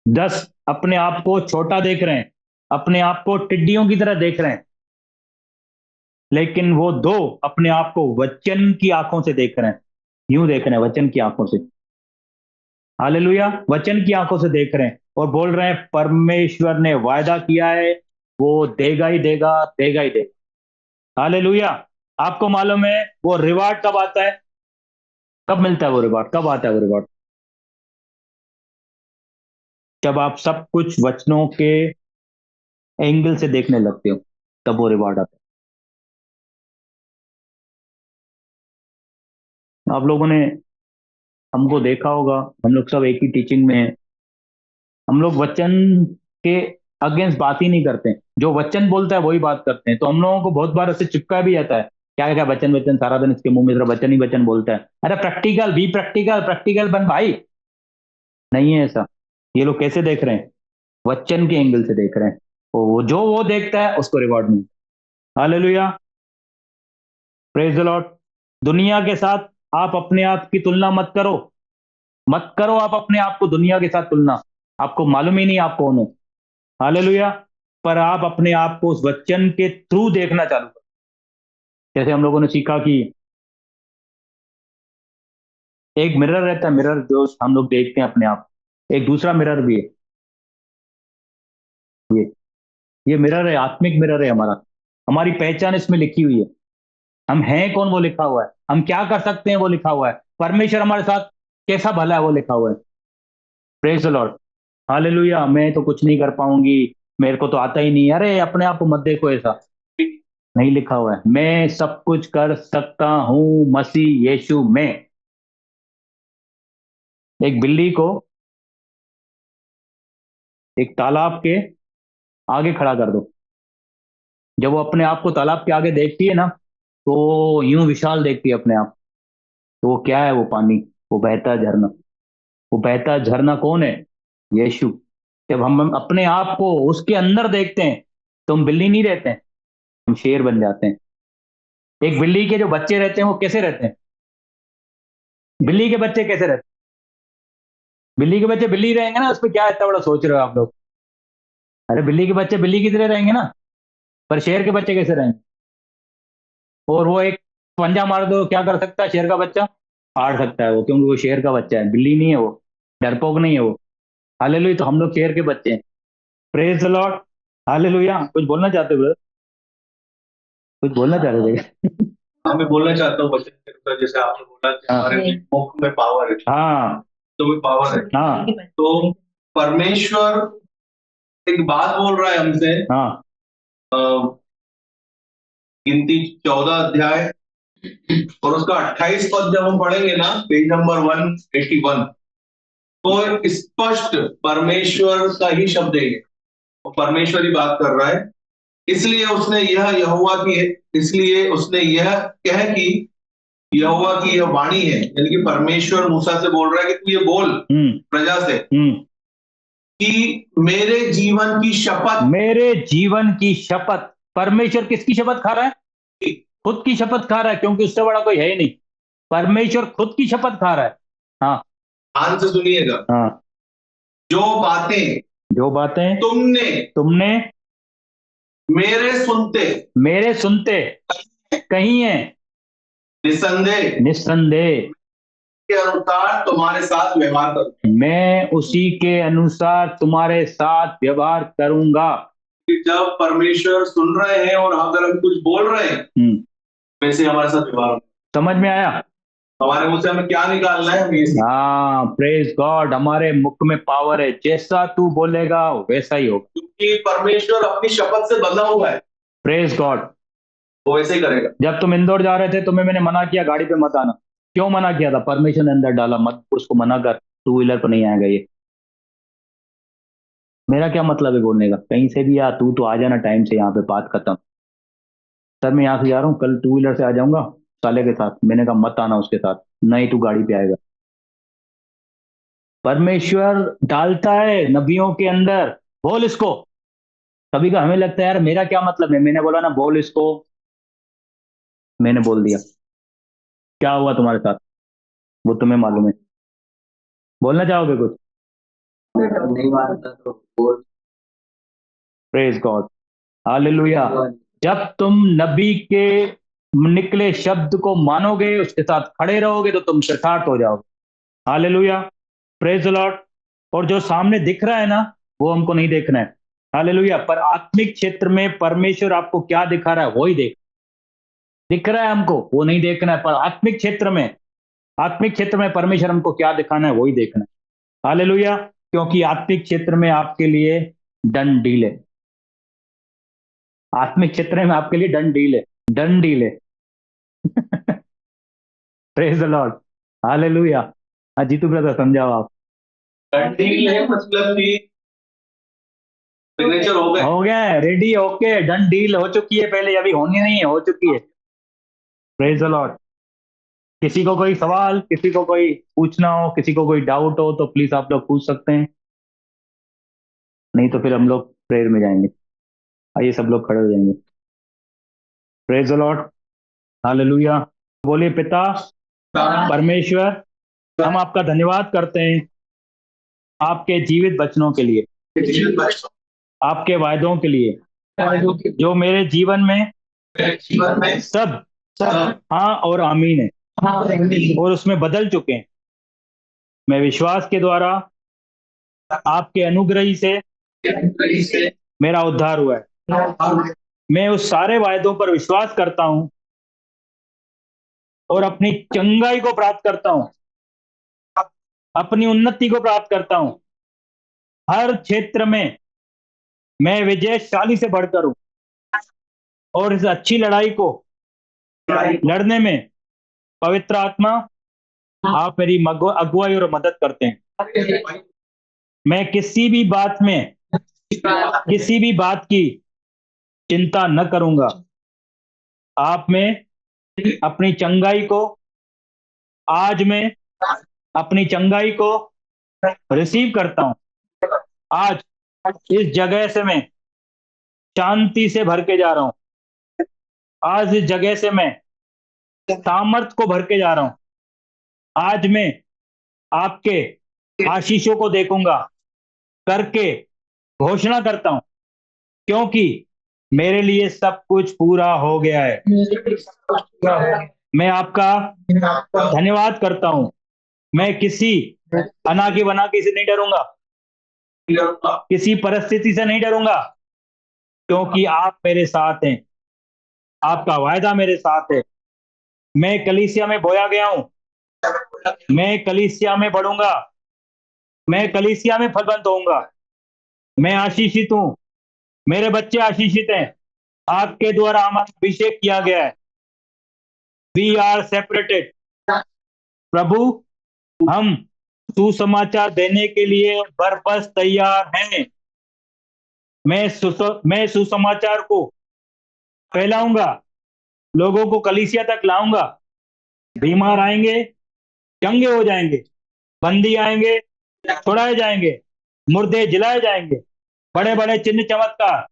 10 अपने आप को छोटा देख रहे हैं, अपने आप को टिड्डियों की तरह देख रहे हैं, लेकिन वो 2 अपने आप को वचन की आंखों से देख रहे हैं, यूं देख रहे हैं वचन की आंखों से। हालेलुया, वचन की आंखों से देख रहे हैं और बोल रहे हैं परमेश्वर ने वायदा किया है, वो देगा ही देगा, देगा ही देगा। हालेलुया। आपको मालूम है वो रिवार्ड कब आता है? कब मिलता है वो रिवार्ड? कब आता है वो रिवार्ड? जब आप सब कुछ वचनों के एंगल से देखने लगते हो, तब वो रिवार्ड आता है। आप लोगों ने हमको देखा होगा, हम लोग सब एक ही टीचिंग में हैं। हम लोग वचन के अगेंस्ट बात ही नहीं करते, जो वचन बोलता है वही बात करते हैं। तो हम लोगों को बहुत बार ऐसे चिपका भी आता है, क्या क्या वचन वचन, सारा दिन इसके मुंह में सिर्फ वचन ही वचन बोलता है। अरे प्रैक्टिकल भी, प्रैक्टिकल प्रैक्टिकल बन भाई। नहीं है ऐसा। ये लोग कैसे देख रहे हैं? वचन के एंगल से देख रहे हैं। वो जो वो देखता है उसको रिवॉर्ड मिलता है। Hallelujah, praise the Lord. दुनिया के साथ आप अपने आप की तुलना मत करो, मत करो आप अपने आप को दुनिया के साथ तुलना। आपको मालूम ही नहीं आप कौन हो। हालेलुया। पर आप अपने आप को उस वचन के थ्रू देखना चालू करो। जैसे हम लोगों ने सीखा कि एक मिरर रहता है, मिरर जो हम लोग देखते हैं अपने आप, एक दूसरा मिरर भी है। ये ये मिरर है, आत्मिक मिरर है हमारा। हमारी पहचान इसमें लिखी हुई है। हम हैं कौन वो लिखा हुआ है, हम क्या कर सकते हैं वो लिखा हुआ है, परमेश्वर हमारे साथ कैसा भला है वो लिखा हुआ है। Praise the Lord. हालेलुया। मैं तो कुछ नहीं कर पाऊंगी, मेरे को तो आता ही नहीं। अरे अपने आप को मत देखो ऐसा, नहीं लिखा हुआ है मैं सब कुछ कर सकता हूं मसीह यीशु में। एक बिल्ली को एक तालाब के आगे खड़ा कर दो, जब वो अपने आप को तालाब के आगे देखती है ना, तो यूं विशाल देखती है अपने आप। तो वो क्या है? वो पानी, वो बहता झरना। वो बहता झरना कौन है? यीशु। जब हम अपने आप को उसके अंदर देखते हैं तो हम बिल्ली नहीं रहते हैं, हम शेर बन जाते हैं। एक बिल्ली के जो बच्चे रहते हैं वो कैसे रहते हैं? बिल्ली के बच्चे कैसे रहते हैं? बिल्ली के बच्चे बिल्ली रहेंगे ना, उस पर क्या इतना बड़ा सोच रहे हो आप लोग? अरे बिल्ली के बच्चे बिल्ली की तरह रहेंगे ना, पर शेर के बच्चे कैसे रहेंगे? और वो एक पंजा मार दो, क्या कर सकता है शेर का बच्चा? फाड़ सकता है वो, क्योंकि वो शेर का बच्चा है, बिल्ली नहीं है वो, डरपोक नहीं है वो। हालेलुया। तो हम लोग शेर के बच्चे हैं। Praise the Lord. हालेलुया। कुछ बोलना चाहते हो brother? कुछ बोलना चाह रहे थे? हाँ, मैं बोलना चाहता हूँ वचन के अनुसार, जैसे आपने बोला कि हाँ हमारे मुख में पावर है, हाँ तो में पावर है। हाँ तो परमेश्वर एक बात बोल रहा है हमसे। हाँ अ, गिनती 14 अध्याय और उसका 28 पद जब हम पढ़ेंगे ना, पेज नंबर 181, तो स्पष्ट परमेश्वर का ही शब्द है ये, और परमेश्वर ही बात कर रहा है। इसलिए उसने यह यहोवा की, इसलिए उसने यह कह कि यहोवा की यह वाणी है, यानी कि परमेश्वर मूसा से बोल रहा है कि तू ये बोल प्रजा से कि मेरे जीवन की शपथ, मेरे जीवन की शपथ। परमेश्वर किसकी शपथ खा रहा है? खुद की शपथ खा रहा है, क्योंकि उससे बड़ा कोई है ही नहीं। परमेश्वर खुद की शपथ खा रहा है। हाँ, ध्यान से सुनिएगा। हाँ, जो बातें तुमने मेरे सुनते कही है, निस्संदेह के अनुसार तुम्हारे साथ व्यवहार करूं। मैं उसी के अनुसार तुम्हारे साथ व्यवहार करूंगा। कि जब परमेश्वर सुन रहे हैं और अगर हम कुछ बोल रहे हैं वैसे हमारे साथ व्यवहार। समझ में आया? हमारे मुंह से हमें क्या निकालना है? हाँ, प्रेज गॉड। हमारे मुख में पावर है, जैसा तू बोलेगा वैसा ही होगा, क्योंकि परमेश्वर अपनी शपथ से बंधा हुआ है। Praise God. वो वैसे ही करेगा। जब तुम इंदौर जा रहे थे तुम्हें मैंने मना किया गाड़ी पे मत आना। क्यों मना किया था? परमेश्वर ने अंदर डाला, मत उसको मना कर, टू व्हीलर पर नहीं आएगा ये। मेरा क्या मतलब है बोलने का? कहीं से भी आ, तू आ जाना टाइम से, यहाँ पे बात खत्म। सर मैं यहाँ से जा रहा हूँ, कल टू व्हीलर से आ जाऊंगा साले के साथ। मैंने कहा मत आना उसके साथ, नहीं तू गाड़ी पे आएगा। परमेश्वर डालता है नबियों के अंदर, बोल इसको। कभी का हमें लगता है यार मेरा क्या मतलब है, मैंने बोला ना बोल इसको, मैंने बोल दिया। क्या हुआ तुम्हारे साथ वो तुम्हें मालूम है। बोलना चाहोगे कुछ? नहीं मानता तो बोल। Praise God, hallelujah. जब तुम नबी के निकले शब्द को मानोगे, उसके साथ खड़े रहोगे, तो तुम यथार्थ हो जाओगे। Hallelujah, praise the Lord. और जो सामने दिख रहा है ना, वो हमको नहीं देखना है। हालेलुया। पर आत्मिक क्षेत्र में परमेश्वर आपको क्या दिखा रहा है वही दिख रहा है हमको, वो नहीं देखना है। पर आत्मिक क्षेत्र में परमेश्वर हमको क्या दिखाना है वही देखना है। हालेलुया। क्योंकि आत्मिक क्षेत्र में आपके लिए डन डील है। आत्मिक क्षेत्र में आपके लिए डन डील है, डन डील है। Praise the Lord, hallelujah. हाँ जीतू ब्रदर समझाओ आप। डील है मतलब कि सिग्नेचर हो गया है, रेडी, ओके, डन डील हो चुकी है पहले, अभी होनी नहीं है, हो चुकी है। Praise the Lord. किसी को कोई सवाल, किसी को कोई पूछना हो, किसी को कोई डाउट हो तो प्लीज आप लोग पूछ सकते हैं, नहीं तो फिर हम लोग प्रेयर में जाएंगे। आइए सब लोग खड़े हो जाएंगे। Praise the Lord, hallelujah. बोलिए पिता परमेश्वर, हम आपका धन्यवाद करते हैं आपके जीवित वचनों के लिए, आपके वायदों के लिए जो मेरे जीवन में सब हाँ और आमीन है और उसमें बदल चुके हैं। मैं विश्वास के द्वारा आपके अनुग्रह से मेरा उद्धार हुआ है। मैं उस सारे वायदों पर विश्वास करता हूं और अपनी चंगाई को प्राप्त करता हूं, अपनी उन्नति को प्राप्त करता हूं। हर क्षेत्र में मैं विजयशाली से बढ़कर हूं और इस अच्छी लड़ाई को लड़ने में पवित्र आत्मा आप मेरी अगुवाई और मदद करते हैं। मैं किसी भी बात की चिंता न करूंगा। आप में अपनी चंगाई को, आज मैं अपनी चंगाई को रिसीव करता हूं। आज इस जगह से मैं शांति से भर के जा रहा हूं। आज इस जगह से मैं सामर्थ को भर के जा रहा हूं। आज मैं आपके आशीषों को देखूंगा, करके घोषणा करता हूं, क्योंकि मेरे लिए सब कुछ पूरा हो गया है। मैं आपका धन्यवाद करता हूं। मैं किसी अनाकी वनाकी से नहीं डरूंगा, किसी परिस्थिति से नहीं डरूंगा, क्योंकि आप मेरे साथ हैं, आपका वायदा मेरे साथ है। मैं कलीसिया में बोया गया हूं, मैं कलीसिया में बढ़ूंगा, मैं कलीसिया में फलवंत होऊंगा। मैं आशीषित हूं, मेरे बच्चे आशीषित हैं, आपके द्वारा हमारा अभिषेक किया गया है। We are separated. प्रभु, हम सुसमाचार देने के लिए बरबस तैयार हैं। मैं सुसमाचार को फैलाऊंगा, लोगों को कलीसिया तक लाऊंगा, बीमार आएंगे, चंगे हो जाएंगे, बंदी आएंगे, छुड़ाए जाएंगे, मुर्दे जिलाए जाएंगे, बड़े बड़े चिन्ह चमत्कार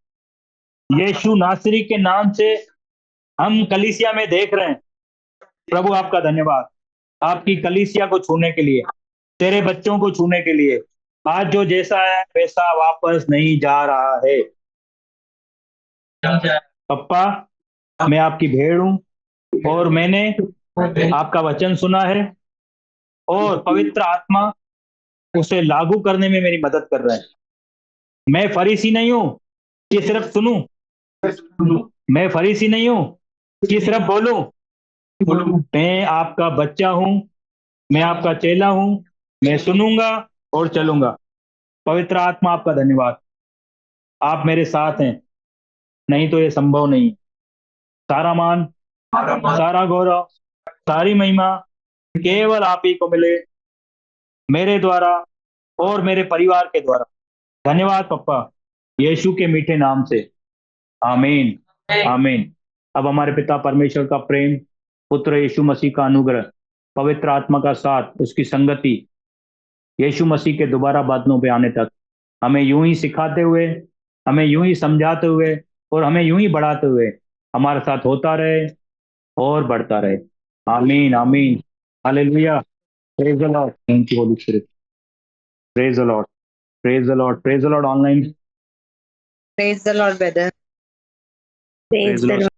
यीशु नासरी के नाम से हम कलीसिया में देख रहे हैं। प्रभु आपका धन्यवाद, आपकी कलीसिया को छूने के लिए, तेरे बच्चों को छूने के लिए। आज जो जैसा है वैसा वापस नहीं जा रहा है। पप्पा, मैं आपकी भेड़ हूं और मैंने आपका वचन सुना है और पवित्र आत्मा उसे लागू करने में मेरी मदद कर रहा है। मैं फरीसी नहीं हूं कि सिर्फ सुनूं, मैं फरीसी नहीं हूं कि सिर्फ बोलूं। मैं आपका बच्चा हूं, मैं आपका चेला हूं, मैं सुनूंगा और चलूंगा। पवित्र आत्मा आपका धन्यवाद, आप मेरे साथ हैं, नहीं तो ये संभव नहीं। सारा मान, सारा गौरव, सारी महिमा केवल आप ही को मिले, मेरे द्वारा और मेरे परिवार के द्वारा। धन्यवाद पप्पा, यीशु के मीठे नाम से, आमीन आमीन। अब हमारे पिता परमेश्वर का प्रेम, पुत्र यीशु मसीह का अनुग्रह, पवित्र आत्मा का साथ, उसकी संगति यीशु मसीह के दोबारा बादलों पे आने तक हमें यूं ही सिखाते हुए, हमें यूं ही समझाते हुए और हमें यूं ही बढ़ाते हुए हमारे साथ होता रहे और बढ़ता रहे। आमीन आमीन। Hallelujah. Praise the Lord. Thank you Holi spirit. Praise the Lord, praise the Lord, praise the Lord online. Praise the Lord, brother. Praise the Lord.